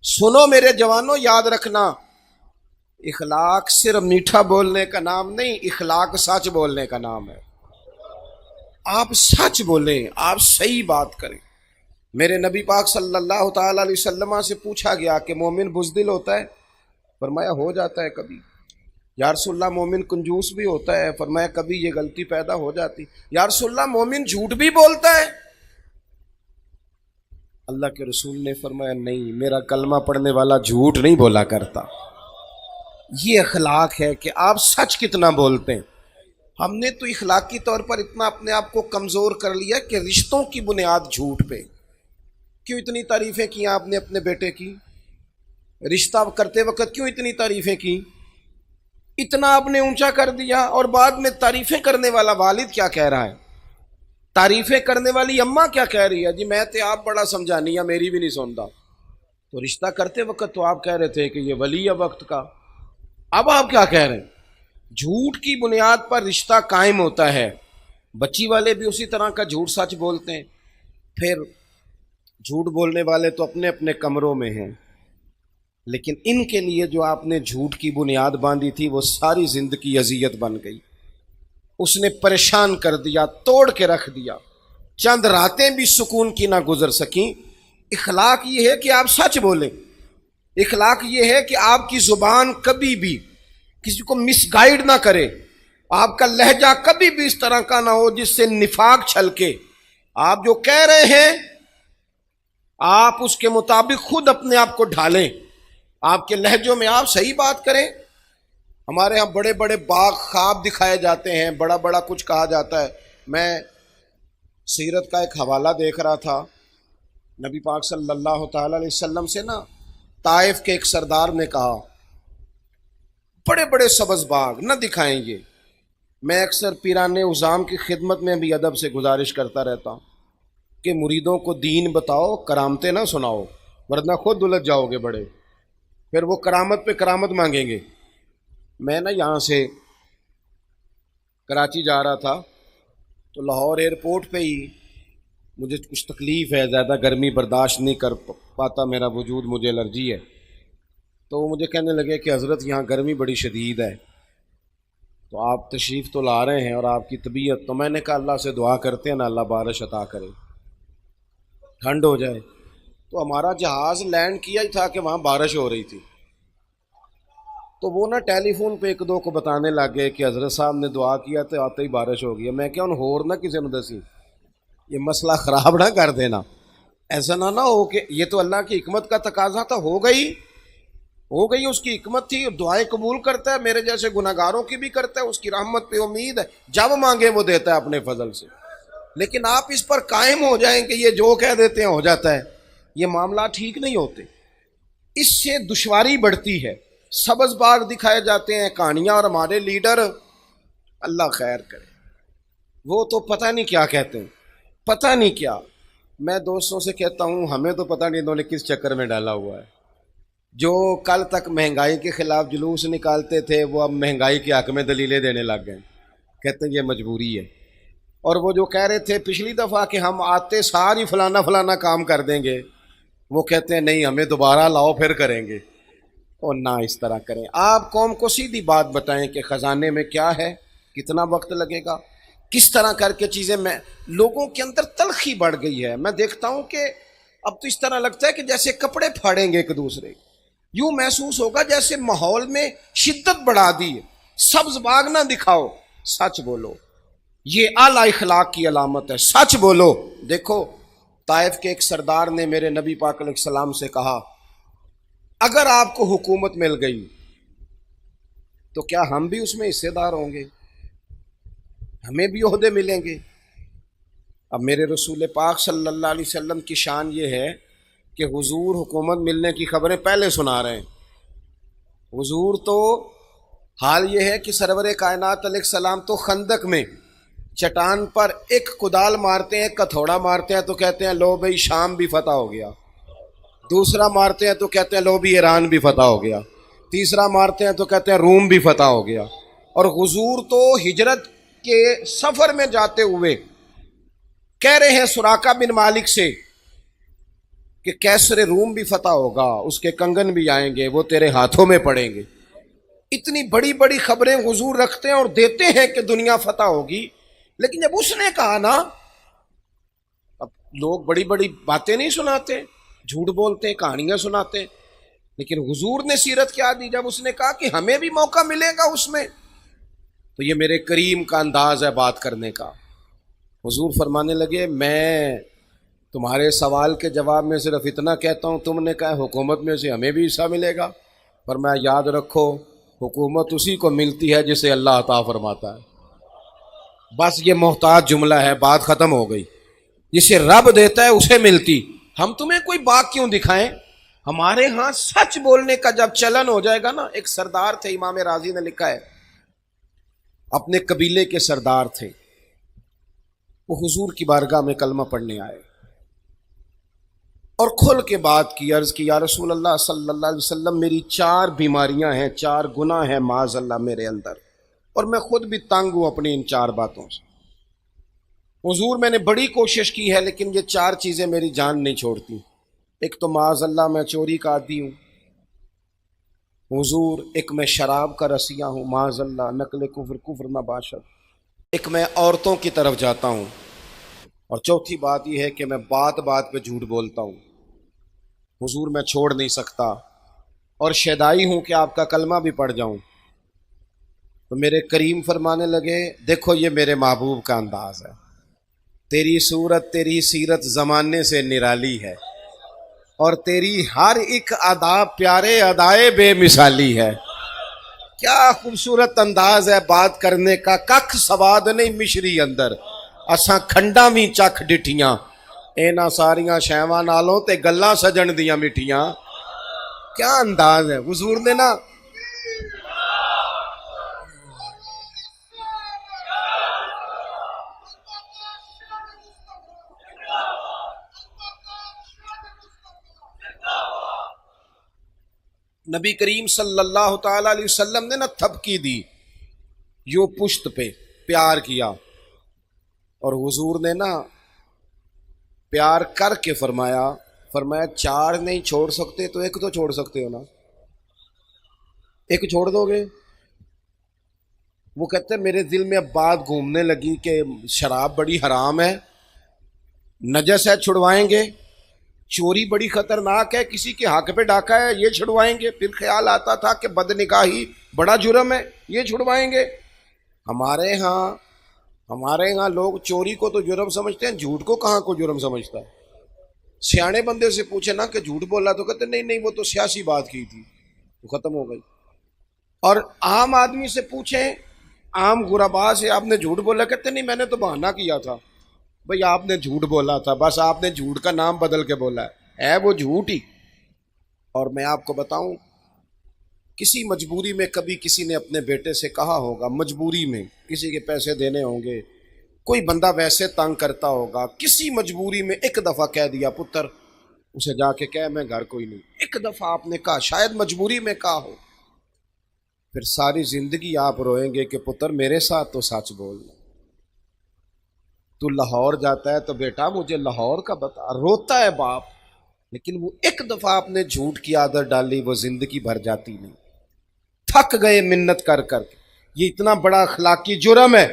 سنو میرے جوانوں، یاد رکھنا، اخلاق صرف میٹھا بولنے کا نام نہیں، اخلاق سچ بولنے کا نام ہے۔ آپ سچ بولیں، آپ صحیح بات کریں۔ میرے نبی پاک صلی اللہ تعالی علیہ وسلم سے پوچھا گیا کہ مومن بزدل ہوتا ہے؟ فرمایا ہو جاتا ہے کبھی۔ یا رسول اللہ مومن کنجوس بھی ہوتا ہے؟ فرمایا کبھی یہ غلطی پیدا ہو جاتی۔ یا رسول اللہ مومن جھوٹ بھی بولتا ہے؟ اللہ کے رسول نے فرمایا نہیں، میرا کلمہ پڑھنے والا جھوٹ نہیں بولا کرتا۔ یہ اخلاق ہے کہ آپ سچ کتنا بولتے ہیں۔ ہم نے تو اخلاقی طور پر اتنا اپنے آپ کو کمزور کر لیا کہ رشتوں کی بنیاد جھوٹ پہ۔ کیوں اتنی تعریفیں کی آپ نے اپنے بیٹے کی؟ رشتہ کرتے وقت کیوں اتنی تعریفیں کی؟ اتنا آپ نے اونچا کر دیا، اور بعد میں تعریفیں کرنے والا والد کیا کہہ رہا ہے؟ تعریفیں کرنے والی اماں کیا کہہ رہی ہے؟ جی میں تے آپ بڑا سمجھانی ہے، میری بھی نہیں سنتا۔ تو رشتہ کرتے وقت تو آپ کہہ رہے تھے کہ یہ ولی ہے وقت کا، اب آپ کیا کہہ رہے ہیں؟ جھوٹ کی بنیاد پر رشتہ قائم ہوتا ہے۔ بچی والے بھی اسی طرح کا جھوٹ سچ بولتے ہیں۔ پھر جھوٹ بولنے والے تو اپنے اپنے کمروں میں ہیں، لیکن ان کے لیے جو آپ نے جھوٹ کی بنیاد باندھی تھی وہ ساری زندگی اذیت بن گئی، اس نے پریشان کر دیا، توڑ کے رکھ دیا، چند راتیں بھی سکون کی نہ گزر سکیں۔ اخلاق یہ ہے کہ آپ سچ بولیں، اخلاق یہ ہے کہ آپ کی زبان کبھی بھی کسی کو مس گائیڈ نہ کرے، آپ کا لہجہ کبھی بھی اس طرح کا نہ ہو جس سے نفاق چھلکے۔ آپ جو کہہ رہے ہیں آپ اس کے مطابق خود اپنے آپ کو ڈھالیں، آپ کے لہجوں میں آپ صحیح بات کریں۔ ہمارے ہاں بڑے بڑے باغ خواب دکھائے جاتے ہیں، بڑا بڑا کچھ کہا جاتا ہے۔ میں سیرت کا ایک حوالہ دیکھ رہا تھا، نبی پاک صلی اللہ تعالی علیہ وسلم سے نا طائف کے ایک سردار نے کہا بڑے بڑے سبز باغ نہ دکھائیں گے۔ میں اکثر پیران عظام کی خدمت میں بھی ادب سے گزارش کرتا رہتا ہوں کہ مریدوں کو دین بتاؤ، کرامتیں نہ سناؤ، ورنہ خود الجھ جاؤ گے بڑے، پھر وہ کرامت پہ کرامت مانگیں گے۔ میں نا یہاں سے کراچی جا رہا تھا تو لاہور ایئرپورٹ پہ ہی مجھے کچھ تکلیف ہے، زیادہ گرمی برداشت نہیں کر پاتا، میرا وجود، مجھے الرجی ہے۔ تو وہ مجھے کہنے لگے کہ حضرت یہاں گرمی بڑی شدید ہے، تو آپ تشریف تو لا رہے ہیں اور آپ کی طبیعت، تو میں نے کہا اللہ سے دعا کرتے ہیں نا اللہ بارش عطا کرے، ٹھنڈ ہو جائے۔ تو ہمارا جہاز لینڈ کیا ہی تھا کہ وہاں بارش ہو رہی تھی، تو وہ نا ٹیلی فون پہ ایک دو کو بتانے لگ گئے کہ حضرت صاحب نے دعا کیا تو آتے ہی بارش ہو گئی۔ میں کیا ان ہور نہ کسی نے دسی، یہ مسئلہ خراب نہ کر دینا، ایسا نہ ہو کہ یہ تو اللہ کی حکمت کا تقاضا تھا، ہو گئی اس کی حکمت تھی، دعائیں قبول کرتا ہے، میرے جیسے گناہگاروں کی بھی کرتا ہے، اس کی رحمت پہ امید ہے، جب مانگے وہ دیتا ہے اپنے فضل سے۔ لیکن آپ اس پر قائم ہو جائیں کہ یہ جو کہہ دیتے ہیں ہو جاتا ہے، یہ معاملات ٹھیک نہیں ہوتے، اس سے دشواری بڑھتی ہے۔ سبز باغ دکھائے جاتے ہیں کہانیاں، اور ہمارے لیڈر اللہ خیر کرے وہ تو پتہ نہیں کیا کہتے ہیں، پتہ نہیں کیا۔ میں دوستوں سے کہتا ہوں ہمیں تو پتہ نہیں انہوں نے کس چکر میں ڈالا ہوا ہے، جو کل تک مہنگائی کے خلاف جلوس نکالتے تھے وہ اب مہنگائی کے حق میں دلیلیں دینے لگ گئے، کہتے ہیں یہ مجبوری ہے۔ اور وہ جو کہہ رہے تھے پچھلی دفعہ کہ ہم آتے ساری فلانا فلانا کام کر دیں گے، وہ کہتے ہیں نہیں ہمیں دوبارہ لاؤ پھر کریں گے۔ اور نہ اس طرح کریں، آپ قوم کو سیدھی بات بتائیں کہ خزانے میں کیا ہے، کتنا وقت لگے گا، کس طرح کر کے چیزیں۔ میں لوگوں کے اندر تلخی بڑھ گئی ہے، میں دیکھتا ہوں کہ اب تو اس طرح لگتا ہے کہ جیسے کپڑے پھاڑیں گے ایک دوسرے، یوں محسوس ہوگا جیسے ماحول میں شدت بڑھا دی ہے۔ سبز باغ نہ دکھاؤ، سچ بولو، یہ اعلی اخلاق کی علامت ہے، سچ بولو۔ دیکھو طائف کے ایک سردار نے میرے نبی پاک علیہ السلام سے کہا اگر آپ کو حکومت مل گئی تو کیا ہم بھی اس میں حصے دار ہوں گے، ہمیں بھی عہدے ملیں گے؟ اب میرے رسول پاک صلی اللہ علیہ وسلم کی شان یہ ہے کہ حضور حکومت ملنے کی خبریں پہلے سنا رہے ہیں۔ حضور تو حال یہ ہے کہ سرور کائنات علیہ السلام تو خندق میں چٹان پر ایک کدال مارتے ہیں، ایک کتھوڑا مارتے ہیں تو کہتے ہیں لو بھئی شام بھی فتح ہو گیا، دوسرا مارتے ہیں تو کہتے ہیں لو بھی ایران بھی فتح ہو گیا، تیسرا مارتے ہیں تو کہتے ہیں روم بھی فتح ہو گیا۔ اور حضور تو ہجرت کے سفر میں جاتے ہوئے کہہ رہے ہیں سراقہ بن مالک سے کہ کیسر روم بھی فتح ہوگا، اس کے کنگن بھی آئیں گے، وہ تیرے ہاتھوں میں پڑیں گے۔ اتنی بڑی بڑی خبریں حضور رکھتے ہیں اور دیتے ہیں کہ دنیا فتح ہوگی، لیکن جب اس نے کہا نا، اب لوگ بڑی بڑی باتیں نہیں سناتے، جھوٹ بولتے ہیں، کہانیاں سناتے ہیں، لیکن حضور نے سیرت کیا دی جب اس نے کہا کہ ہمیں بھی موقع ملے گا اس میں؟ تو یہ میرے کریم کا انداز ہے بات کرنے کا۔ حضور فرمانے لگے میں تمہارے سوال کے جواب میں صرف اتنا کہتا ہوں، تم نے کہا حکومت میں سے ہمیں بھی حصہ ملے گا، پر میں یاد رکھو حکومت اسی کو ملتی ہے جسے اللہ عطا فرماتا ہے۔ بس یہ محتاط جملہ ہے، بات ختم ہو گئی۔ جسے رب دیتا ہے اسے ملتی، ہم تمہیں کوئی باغ کیوں دکھائیں؟ ہمارے ہاں سچ بولنے کا جب چلن ہو جائے گا نا، ایک سردار تھے، امام راضی نے لکھا ہے، اپنے قبیلے کے سردار تھے، وہ حضور کی بارگاہ میں کلمہ پڑھنے آئے اور کھل کے بات کی، عرض کی یا رسول اللہ صلی اللہ علیہ وسلم میری 4 بیماریاں ہیں، 4 گناہ ہیں معاذ اللہ میرے اندر، اور میں خود بھی تنگ ہوں اپنی ان 4 باتوں سے۔ حضور میں نے بڑی کوشش کی ہے لیکن یہ 4 چیزیں میری جان نہیں چھوڑتی۔ ایک تو معاذ اللہ میں چوری کا عادی ہوں حضور، ایک میں شراب کا رسیہ ہوں معاذ اللہ، نقل کفر نہ باشد، ایک میں عورتوں کی طرف جاتا ہوں، اور چوتھی بات یہ ہے کہ میں بات بات پہ جھوٹ بولتا ہوں۔ حضور میں چھوڑ نہیں سکتا، اور شیدائی ہوں کہ آپ کا کلمہ بھی پڑھ جاؤں۔ تو میرے کریم فرمانے لگے دیکھو یہ میرے محبوب کا انداز ہے، تیری صورت تیری سیرت زمانے سے نرالی ہے، اور تیری ہر ایک ادا پیارے ادائے بے مثالی ہے۔ کیا خوبصورت انداز ہے بات کرنے کا، ککھ سواد نہیں مشری اندر، اساں کھنڈا بھی چکھ ڈٹھیاں، اینا ساریاں شیواں نالوں تے گلاں سجن دیاں مٹھیاں۔ کیا انداز ہے حضور نے نا۔ نبی کریم صلی اللہ تعالی علیہ وسلم نے نا تھپکی دی، یوں پشت پہ پیار کیا، اور حضور نے نا پیار کر کے فرمایا 4 نہیں چھوڑ سکتے تو ایک تو چھوڑ سکتے ہو نا، ایک چھوڑ دو گے؟ وہ کہتے ہیں میرے دل میں اب بات گھومنے لگی کہ شراب بڑی حرام ہے، نجس ہے چھڑوائیں گے، چوری بڑی خطرناک ہے، کسی کے حق پہ ڈاکہ ہے یہ چھڑوائیں گے، پھر خیال آتا تھا کہ بدنگاہی بڑا جرم ہے یہ چھڑوائیں گے۔ ہمارے ہاں لوگ چوری کو تو جرم سمجھتے ہیں، جھوٹ کو کہاں کو جرم سمجھتا ہے؟ سیانے بندے سے پوچھے نا کہ جھوٹ بولا تو کہتے نہیں وہ تو سیاسی بات کی تھی، تو ختم ہو گئی۔ اور عام آدمی سے پوچھیں، عام غربا سے آپ نے جھوٹ بولا، کہتے نہیں میں نے تو بہانہ کیا تھا۔ بھئی آپ نے جھوٹ بولا تھا، بس آپ نے جھوٹ کا نام بدل کے بولا ہے وہ جھوٹ ہی۔ اور میں آپ کو بتاؤں، کسی مجبوری میں کبھی کسی نے اپنے بیٹے سے کہا ہوگا، مجبوری میں کسی کے پیسے دینے ہوں گے، کوئی بندہ ویسے تنگ کرتا ہوگا، کسی مجبوری میں ایک دفعہ کہہ دیا پتر، اسے جا کے کہہ میں گھر کوئی نہیں، ایک دفعہ آپ نے کہا، شاید مجبوری میں کہا ہو، پھر ساری زندگی آپ روئیں گے کہ پتر میرے ساتھ تو سچ بولنا، تو لاہور جاتا ہے تو بیٹا مجھے لاہور کا بتا، روتا ہے باپ، لیکن وہ ایک دفعہ آپ نے جھوٹ کی عادت ڈالی وہ زندگی بھر جاتی نہیں۔ تھک گئے منت کر کر کے، یہ اتنا بڑا اخلاقی جرم ہے۔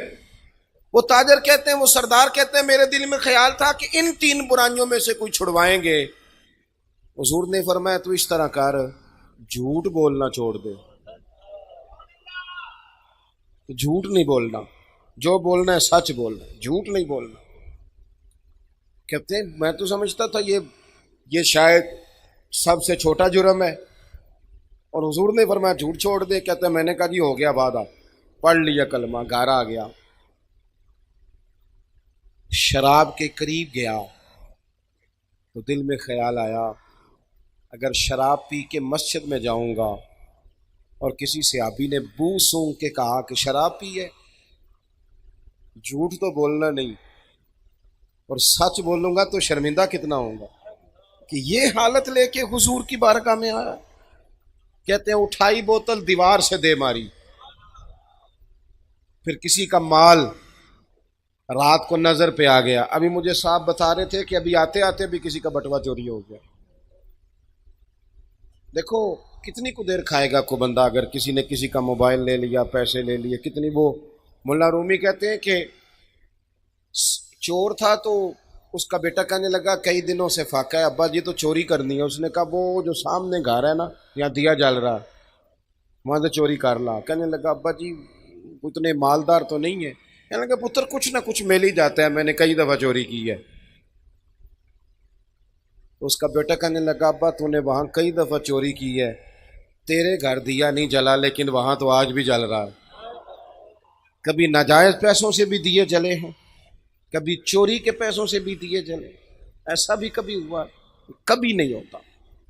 وہ تاجر کہتے ہیں، وہ سردار کہتے ہیں میرے دل میں خیال تھا کہ ان 3 برائیوں میں سے کوئی چھڑوائیں گے حضور نے فرمایا تو اس طرح کر، جھوٹ بولنا چھوڑ دے، جھوٹ نہیں بولنا، جو بولنا ہے سچ بولنا، جھوٹ نہیں بولنا۔ کہتے ہیں میں تو سمجھتا تھا یہ شاید سب سے چھوٹا جرم ہے، اور حضور نے فرمایا جھوٹ چھوڑ دے۔ کہتے ہیں میں نے کہا جی ہو گیا وعدہ، پڑھ لیا کلمہ، گھر آ گیا، شراب کے قریب گیا تو دل میں خیال آیا اگر شراب پی کے مسجد میں جاؤں گا اور کسی صحابی نے بو سونگ کے کہا کہ شراب پی ہے، جھوٹ تو بولنا نہیں اور سچ بولوں گا تو شرمندہ کتنا ہوں گا کہ یہ حالت لے کے حضور کی بارگاہ میں آیا۔ کہتے ہیں اٹھائی بوتل دیوار سے دے ماری، پھر کسی کا مال رات کو نظر پہ آ گیا۔ ابھی مجھے صاحب بتا رہے تھے کہ ابھی آتے آتے بھی کسی کا بٹوا چوری ہو گیا۔ دیکھو کتنی کو دیر کھائے گا کو بندہ اگر کسی نے کسی کا موبائل لے لیا، پیسے لے لیے، کتنی وہ مولا رومی کہتے ہیں کہ چور تھا تو اس کا بیٹا کہنے لگا کئی دنوں سے فاقہ ہے ابا جی تو چوری کرنی ہے۔ اس نے کہا وہ جو سامنے گھر ہے نا یہاں دیا جل رہا وہاں سے چوری کر لا۔ کہنے لگا ابا جی اتنے مالدار تو نہیں ہے۔ کہنے لگا پتر کچھ نہ کچھ مل ہی جاتا ہے، میں نے کئی دفعہ چوری کی ہے۔ تو اس کا بیٹا کہنے لگا ابا تو نے وہاں کئی دفعہ چوری کی ہے، تیرے گھر دیا نہیں جلا لیکن وہاں تو آج بھی جل رہا ہے۔ کبھی ناجائز پیسوں سے بھی دیے جلے ہیں، کبھی چوری کے پیسوں سے بھی دیے جلے، ایسا بھی کبھی ہوا؟ کبھی نہیں ہوتا۔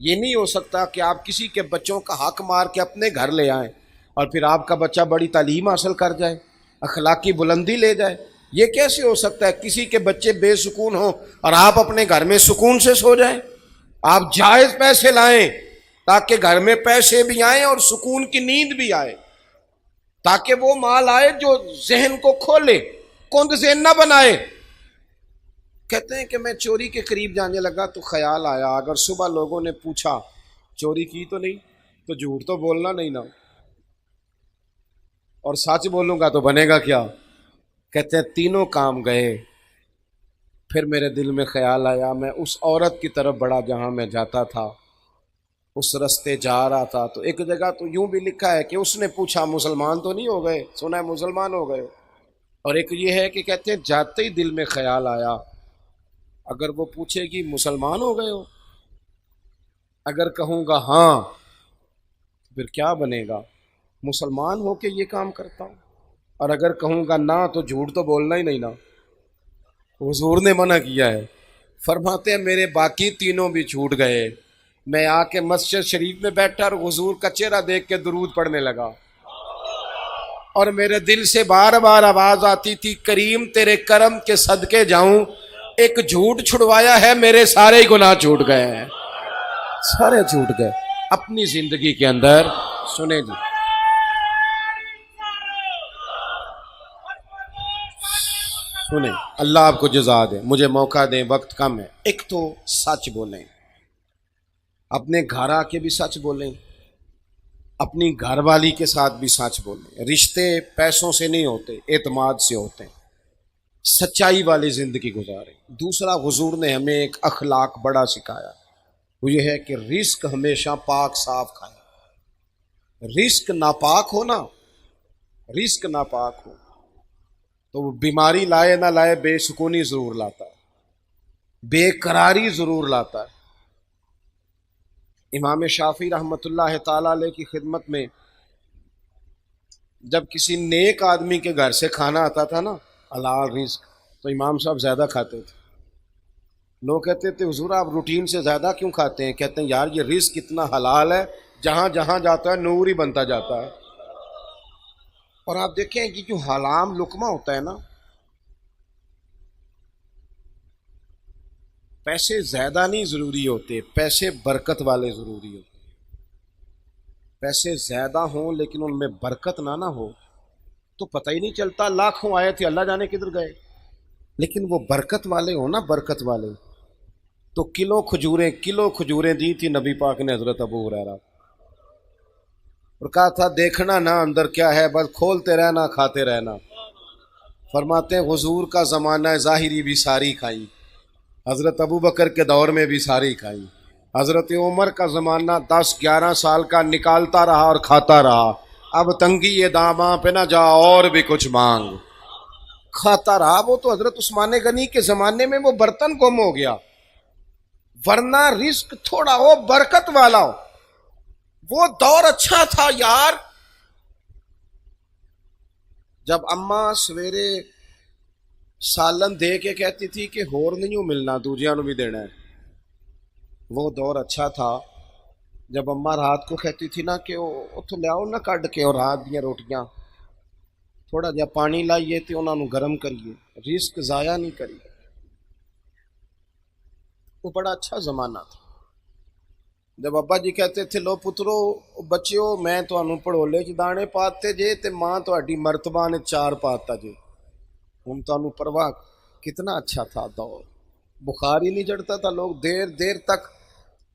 یہ نہیں ہو سکتا کہ آپ کسی کے بچوں کا حق مار کے اپنے گھر لے آئیں اور پھر آپ کا بچہ بڑی تعلیم حاصل کر جائے، اخلاقی بلندی لے جائے۔ یہ کیسے ہو سکتا ہے کسی کے بچے بے سکون ہوں اور آپ اپنے گھر میں سکون سے سو جائیں؟ آپ جائز پیسے لائیں تاکہ گھر میں پیسے بھی آئیں اور سکون کی نیند بھی آئے، تاکہ وہ مال آئے جو ذہن کو کھولے، کند ذہن نہ بنائے۔ کہتے ہیں کہ میں چوری کے قریب جانے لگا تو خیال آیا اگر صبح لوگوں نے پوچھا چوری کی تو نہیں تو جھوٹ تو بولنا نہیں نا، اور سچ بولوں گا تو بنے گا کیا؟ کہتے ہیں تینوں کام گئے، پھر میرے دل میں خیال آیا میں اس عورت کی طرف بڑا جہاں میں جاتا تھا، اس رستے جا رہا تھا تو ایک جگہ تو یوں بھی لکھا ہے کہ اس نے پوچھا مسلمان تو نہیں ہو گئے؟ سنا ہے مسلمان ہو گئے، اور ایک یہ ہے کہ کہتے ہیں جاتے ہی دل میں خیال آیا اگر وہ پوچھے گی مسلمان ہو گئے ہو، اگر کہوں گا ہاں پھر کیا بنے گا؟ مسلمان ہو کے یہ کام کرتا ہوں، اور اگر کہوں گا نہ تو جھوٹ تو بولنا ہی نہیں نا۔ حضور نے منع کیا ہے، فرماتے ہیں میرے باقی تینوں بھی چھوٹ گئے۔ میں آ کے مسجد شریف میں بیٹھا اور حضور کا چہرہ دیکھ کے درود پڑھنے لگا، اور میرے دل سے بار بار آواز آتی تھی کریم تیرے کرم کے صدقے جاؤں، ایک جھوٹ چھڑوایا ہے میرے سارے گناہ چھوٹ گئے ہیں، سارے چھوٹ گئے۔ اپنی زندگی کے اندر سنیں جی، سنیں، اللہ آپ کو جزا دے، مجھے موقع دیں، وقت کم ہے۔ ایک تو سچ بولیں، اپنے گھر آ کے بھی سچ بولیں، اپنی گھر والی کے ساتھ بھی سچ بولیں۔ رشتے پیسوں سے نہیں ہوتے، اعتماد سے ہوتے ہیں۔ سچائی والی زندگی گزاریں۔ دوسرا حضور نے ہمیں ایک اخلاق بڑا سکھایا، وہ یہ ہے کہ رزق ہمیشہ پاک صاف کھائیں۔ رزق ناپاک ہو نا، رزق ناپاک ہو تو وہ بیماری لائے نہ لائے بے سکونی ضرور لاتا ہے، بے قراری ضرور لاتا ہے۔ امام شافعی رحمۃ اللہ تعالی علیہ کی خدمت میں جب کسی نیک آدمی کے گھر سے کھانا آتا تھا نا حلال رزق، تو امام صاحب زیادہ کھاتے تھے۔ لوگ کہتے تھے حضور آپ روٹین سے زیادہ کیوں کھاتے ہیں؟ کہتے ہیں یار یہ رزق اتنا حلال ہے، جہاں جہاں جاتا ہے نور ہی بنتا جاتا ہے۔ اور آپ دیکھیں کہ جو حرام لقمہ ہوتا ہے نا، پیسے زیادہ نہیں ضروری ہوتے، پیسے برکت والے ضروری ہوتے۔ پیسے زیادہ ہوں لیکن ان میں برکت نہ ہو تو پتہ ہی نہیں چلتا، لاکھوں آئے تھے اللہ جانے کدھر گئے۔ لیکن وہ برکت والے ہوں نا، برکت والے، تو کلو کھجوریں دی تھی نبی پاک نے حضرت ابو ہریرہ، اور کہا تھا دیکھنا نہ اندر کیا ہے، بس کھولتے رہنا کھاتے رہنا۔ فرماتے ہیں حضور کا زمانہ ظاہری بھی ساری کھائی، حضرت ابو بکر کے دور میں بھی ساری کھائی، حضرت عمر کا زمانہ 10-11 سال کا نکالتا رہا اور کھاتا رہا. اب تنگی یہ داماں پہ نہ جا اور بھی کچھ مانگ. کھاتا رہا. وہ تو حضرت عثمان غنی کے زمانے میں وہ برتن گم ہو گیا، ورنہ رزق تھوڑا ہو برکت والا ہو. وہ دور اچھا تھا یار. جب اماں سویرے سالن دے کے کہتی تھی کہ ہور نہیں ملنا، دوجیاں نو بھی دینا ہے. وہ دور اچھا تھا جب اماں رات کو کہتی تھی نا کہ اتو لیاؤ نہ کڈ کے اور رات دیا روٹیاں تھوڑا جہا پانی لائیے تے انہاں نو گرم کریے، رزق ضائع نہیں کریے. وہ بڑا اچھا زمانہ تھا. جب ابا جی کہتے تھے لو پترو بچیو میں تانوں پڑھولے چ دانے پاتے جے تے ماں تہاڈی مرتبہ نے 4 پاتا جے. ہن تانوں پرواہ. کتنا اچھا تھا دور. بخار ہی نہیں چڑھتا تھا، لوگ دیر دیر تک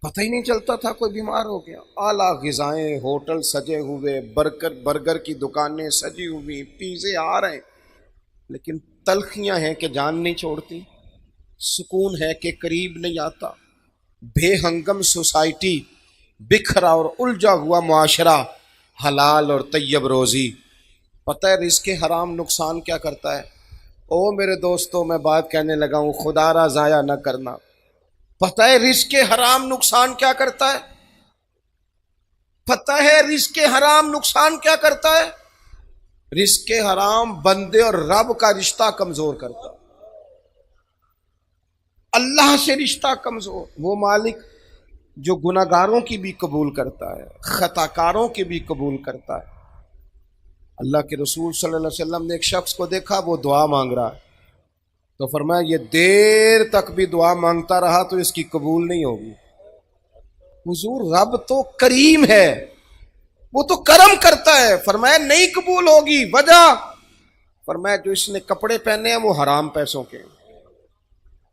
پتہ ہی نہیں چلتا تھا کوئی بیمار ہو گیا. اعلیٰ غذائیں، ہوٹل سجے ہوئے، برگر کی دکانیں سجی ہوئی، پیزے آ رہے ہیں، لیکن تلخیاں ہیں کہ جان نہیں چھوڑتی، سکون ہے کہ قریب نہیں آتا. بے ہنگم سوسائٹی، بکھرا اور الجھا ہوا معاشرہ، حلال اور طیب روزی. پتہ ہے رزق حرام نقصان کیا کرتا ہے؟ او میرے دوستوں میں بات کہنے لگا ہوں، خدا را ضائع نہ کرنا. پتہ ہے رزق حرام نقصان کیا کرتا ہے؟ پتہ ہے رزق حرام نقصان کیا کرتا ہے؟ رزق حرام بندے اور رب کا رشتہ کمزور کرتا ہے. اللہ سے رشتہ کمزور. وہ مالک جو گناہگاروں کی بھی قبول کرتا ہے، خطا کاروں کی بھی قبول کرتا ہے. اللہ کے رسول صلی اللہ علیہ وسلم نے ایک شخص کو دیکھا، وہ دعا مانگ رہا ہے، تو فرمایا یہ دیر تک بھی دعا مانگتا رہا تو اس کی قبول نہیں ہوگی. حضور رب تو کریم ہے، وہ تو کرم کرتا ہے. فرمایا نہیں قبول ہوگی. وجہ؟ فرمایا جو اس نے کپڑے پہنے ہیں وہ حرام پیسوں کے ہیں،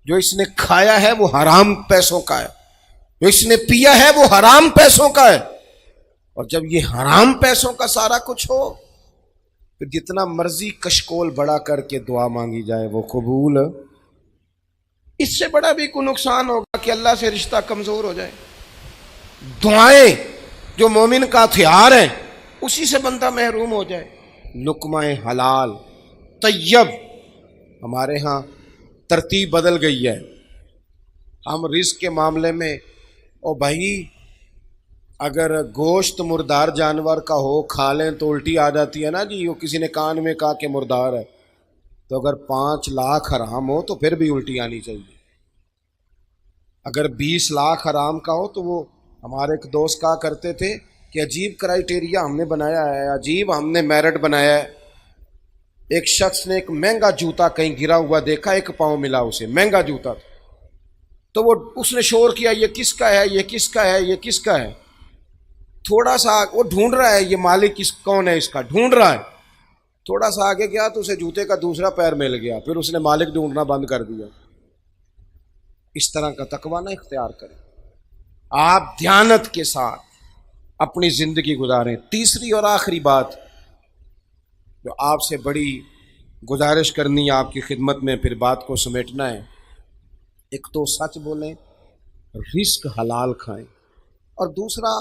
جو اس نے کھایا ہے وہ حرام پیسوں کا ہے، جو اس نے پیا ہے وہ حرام پیسوں کا ہے. اور جب یہ حرام پیسوں کا سارا کچھ ہو پھر جتنا مرضی کشکول بڑا کر کے دعا مانگی جائے وہ قبول. اس سے بڑا بھی کوئی نقصان ہوگا کہ اللہ سے رشتہ کمزور ہو جائے. دعائیں جو مومن کا ہتھیار ہیں اسی سے بندہ محروم ہو جائے. لقمہ حلال طیب. ہمارے ہاں ترتیب بدل گئی ہے. ہم رزق کے معاملے میں او بھائی اگر گوشت مردار جانور کا ہو کھا لیں تو الٹی آ جاتی ہے نا جی. وہ کسی نے کان میں کہا کہ مردار ہے، تو اگر 5 لاکھ حرام ہو تو پھر بھی الٹی آنی چاہیے. اگر 20 لاکھ حرام کا ہو تو وہ ہمارے ایک دوست کہا کرتے تھے کہ عجیب کرائیٹیریا ہم نے بنایا ہے، عجیب ہم نے میرٹ بنایا ہے. ایک شخص نے ایک مہنگا جوتا کہیں گرا ہوا دیکھا، 1 پاؤں ملا اسے، مہنگا جوتا تھا. تو وہ اس نے شور کیا یہ کس کا ہے، یہ کس کا ہے، یہ کس کا ہے. تھوڑا سا وہ ڈھونڈ رہا ہے یہ مالک کون ہے اس کا، ڈھونڈ رہا ہے. تھوڑا سا آگے گیا تو اسے جوتے کا دوسرا پیر مل گیا، پھر اس نے مالک ڈھونڈنا بند کر دیا. اس طرح کا تقویٰ نہ اختیار کریں. آپ دیانت کے ساتھ اپنی زندگی گزاریں. تیسری اور آخری بات جو آپ سے بڑی گزارش کرنی ہے آپ کی خدمت میں، پھر بات کو سمیٹنا ہے. ایک تو سچ بولیں، رزق حلال کھائیں، اور دوسرا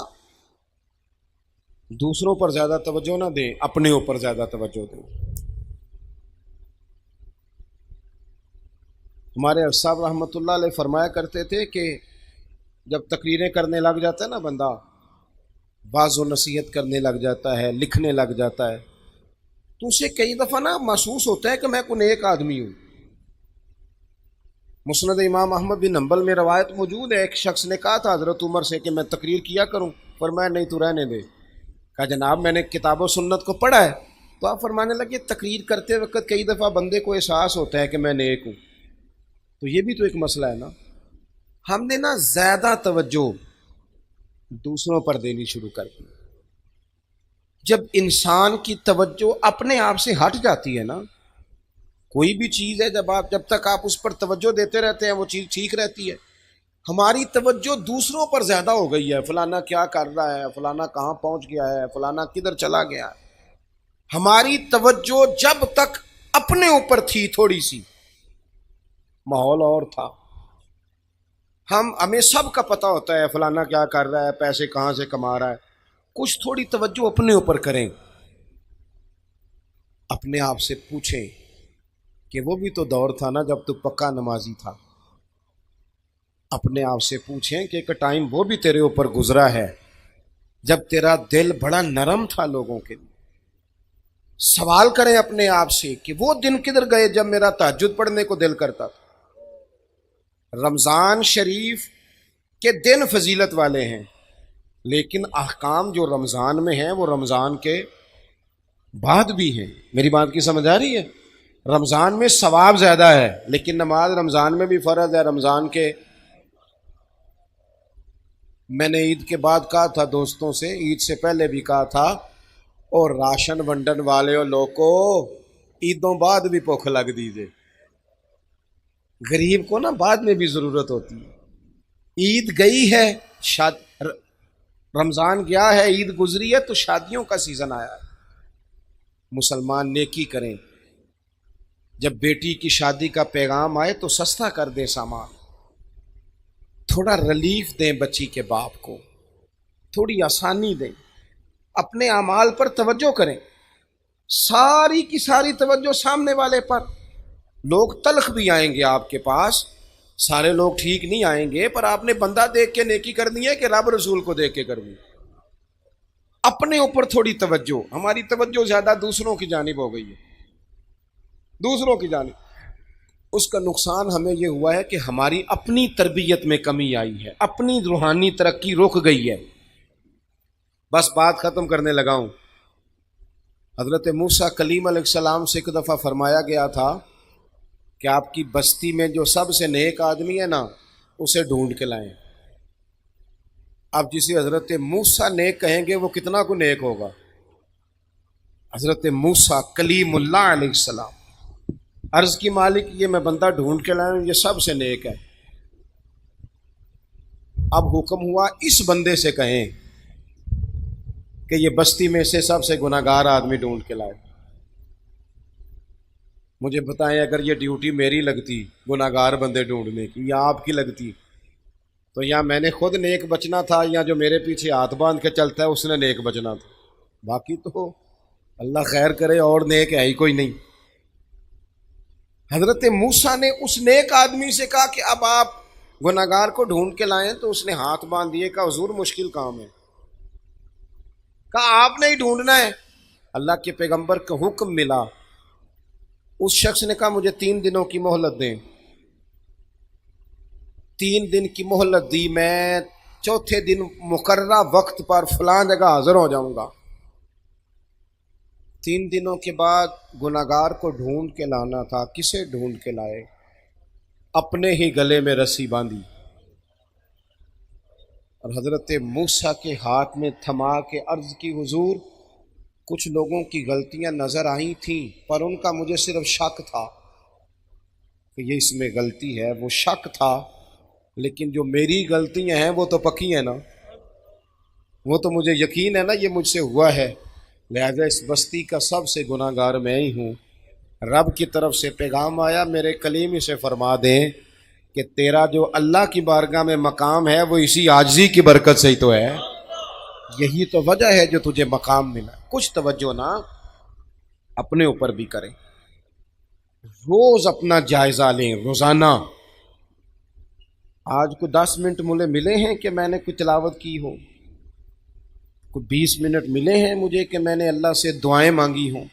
دوسروں پر زیادہ توجہ نہ دیں، اپنے اوپر زیادہ توجہ دیں. ہمارے صاحب رحمۃ اللہ علیہ فرمایا کرتے تھے کہ جب تقریریں کرنے لگ جاتا ہے نا بندہ، واعظ و نصیحت کرنے لگ جاتا ہے، لکھنے لگ جاتا ہے، تو اسے کئی دفعہ نا محسوس ہوتا ہے کہ میں کوئی نیک آدمی ہوں. مسند امام احمد بن حنبل میں روایت موجود ہے، ایک شخص نے کہا تھا حضرت عمر سے کہ میں تقریر کیا کروں. فرمایا نہیں تو رہنے دے. کہا جناب میں نے کتاب و سنت کو پڑھا ہے. تو آپ فرمانے لگے تقریر کرتے وقت کئی دفعہ بندے کو احساس ہوتا ہے کہ میں نیک ہوں. تو یہ بھی تو ایک مسئلہ ہے نا. ہم نے نا زیادہ توجہ دوسروں پر دینی شروع کر دی. جب انسان کی توجہ اپنے آپ سے ہٹ جاتی ہے نا، کوئی بھی چیز ہے جب تک آپ اس پر توجہ دیتے رہتے ہیں وہ چیز ٹھیک رہتی ہے. ہماری توجہ دوسروں پر زیادہ ہو گئی ہے، فلانا کیا کر رہا ہے، فلانا کہاں پہنچ گیا ہے، فلانا کدھر چلا گیا ہے. ہماری توجہ جب تک اپنے اوپر تھی تھوڑی سی، ماحول اور تھا، ہمیں سب کا پتہ ہوتا ہے فلانا کیا کر رہا ہے، پیسے کہاں سے کما رہا ہے. کچھ تھوڑی توجہ اپنے اوپر کریں. اپنے آپ سے پوچھیں کہ وہ بھی تو دور تھا نا جب تو پکا نمازی تھا. اپنے آپ سے پوچھیں کہ ایک ٹائم وہ بھی تیرے اوپر گزرا ہے جب تیرا دل بڑا نرم تھا لوگوں کے لیے. سوال کریں اپنے آپ سے کہ وہ دن کدھر گئے جب میرا تہجد پڑھنے کو دل کرتا تھا. رمضان شریف کے دن فضیلت والے ہیں، لیکن احکام جو رمضان میں ہیں وہ رمضان کے بعد بھی ہیں. میری بات کی سمجھ آ رہی ہے؟ رمضان میں ثواب زیادہ ہے، لیکن نماز رمضان میں بھی فرض ہے. رمضان کے میں نے عید کے بعد کہا تھا دوستوں سے، عید سے پہلے بھی کہا تھا، اور راشن ونڈن والے اور لوگوں عیدوں بعد بھی بھوک لگ دیجیے. غریب کو نا بعد میں بھی ضرورت ہوتی ہے. عید گئی ہے، رمضان گیا ہے، عید گزری ہے، تو شادیوں کا سیزن آیا ہے. مسلمان نیکی کریں. جب بیٹی کی شادی کا پیغام آئے تو سستا کر دیں سامان، تھوڑا ریلیف دیں بچی کے باپ کو، تھوڑی آسانی دیں. اپنے اعمال پر توجہ کریں، ساری کی ساری توجہ سامنے والے پر. لوگ تلخ بھی آئیں گے آپ کے پاس، سارے لوگ ٹھیک نہیں آئیں گے، پر آپ نے بندہ دیکھ کے نیکی کرنی ہے کہ رب رسول کو دیکھ کے کرنی ہے. اپنے اوپر تھوڑی توجہ. ہماری توجہ زیادہ دوسروں کی جانب ہو گئی ہے، دوسروں کی جانب. اس کا نقصان ہمیں یہ ہوا ہے کہ ہماری اپنی تربیت میں کمی آئی ہے، اپنی روحانی ترقی رک گئی ہے. بس بات ختم کرنے لگا ہوں. حضرت موسیٰ کلیم علیہ السلام سے ایک دفعہ فرمایا گیا تھا کہ آپ کی بستی میں جو سب سے نیک آدمی ہے نا، اسے ڈھونڈ کے لائیں. اب جسے حضرت موسیٰ نیک کہیں گے وہ کتنا کو نیک ہوگا؟ حضرت موسیٰ کلیم اللہ علیہ السلام. عرض کی مالک یہ میں بندہ ڈھونڈ کے لاؤں، یہ سب سے نیک ہے. اب حکم ہوا اس بندے سے کہیں کہ یہ بستی میں سے سب سے گناہگار آدمی ڈھونڈ کے لائے. مجھے بتائیں اگر یہ ڈیوٹی میری لگتی گناہگار بندے ڈھونڈنے کی، یا آپ کی لگتی، تو یا میں نے خود نیک بچنا تھا، یا جو میرے پیچھے ہاتھ باندھ کے چلتا ہے اس نے نیک بچنا تھا. باقی تو اللہ خیر کرے اور نیک ہے ہی کوئی نہیں. حضرت موسیٰ نے اس نیک آدمی سے کہا کہ اب آپ گناہگار کو ڈھونڈ کے لائیں، تو اس نے ہاتھ باندھ دیے. کہا حضور مشکل کام ہے. کہا آپ نے ہی ڈھونڈنا ہے. اللہ کے پیغمبر کا حکم ملا. اس شخص نے کہا مجھے 3 دنوں کی مہلت دیں. 3 دن کی مہلت دی. میں چوتھے دن مقررہ وقت پر فلاں جگہ حاضر ہو جاؤں گا. 3 دنوں کے بعد گناہگار کو ڈھونڈ کے لانا تھا. کسے ڈھونڈ کے لائے؟ اپنے ہی گلے میں رسی باندھی اور حضرت موسیٰ کے ہاتھ میں تھما کے عرض کی حضور کچھ لوگوں کی غلطیاں نظر آئی تھیں، پر ان کا مجھے صرف شک تھا کہ یہ اس میں غلطی ہے. وہ شک تھا، لیکن جو میری غلطیاں ہیں وہ تو پکی ہیں نا، وہ تو مجھے یقین ہے نا یہ مجھ سے ہوا ہے. لہذا اس بستی کا سب سے گناہگار میں ہی ہوں. رب کی طرف سے پیغام آیا، میرے کلیم اسے فرما دیں کہ تیرا جو اللہ کی بارگاہ میں مقام ہے وہ اسی عاجزی کی برکت سے ہی تو ہے. یہی تو وجہ ہے جو تجھے مقام ملا. کچھ توجہ نا اپنے اوپر بھی کریں. روز اپنا جائزہ لیں، روزانہ. آج کو 10 منٹ مجھے ملے ہیں کہ میں نے کوئی تلاوت کی ہو، کوئی 20 منٹ ملے ہیں مجھے کہ میں نے اللہ سے دعائیں مانگی ہوں.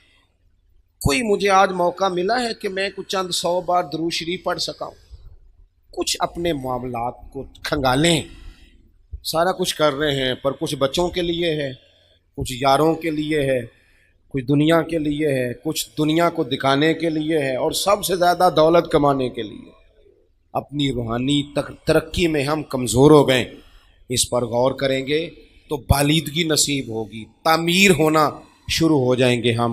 کوئی مجھے آج موقع ملا ہے کہ میں کچھ چند 100 بار درود شریف پڑھ سکا ہوں. کچھ اپنے معاملات کو کھنگالیں. سارا کچھ کر رہے ہیں، پر کچھ بچوں کے لیے ہے، کچھ یاروں کے لیے ہے، کچھ دنیا کے لیے ہے، کچھ دنیا کو دکھانے کے لیے ہے، اور سب سے زیادہ دولت کمانے کے لیے. اپنی روحانی ترقی میں ہم کمزور ہو گئے. اس پر غور کریں گے تو بالیدگی نصیب ہوگی، تعمیر ہونا شروع ہو جائیں گے ہم.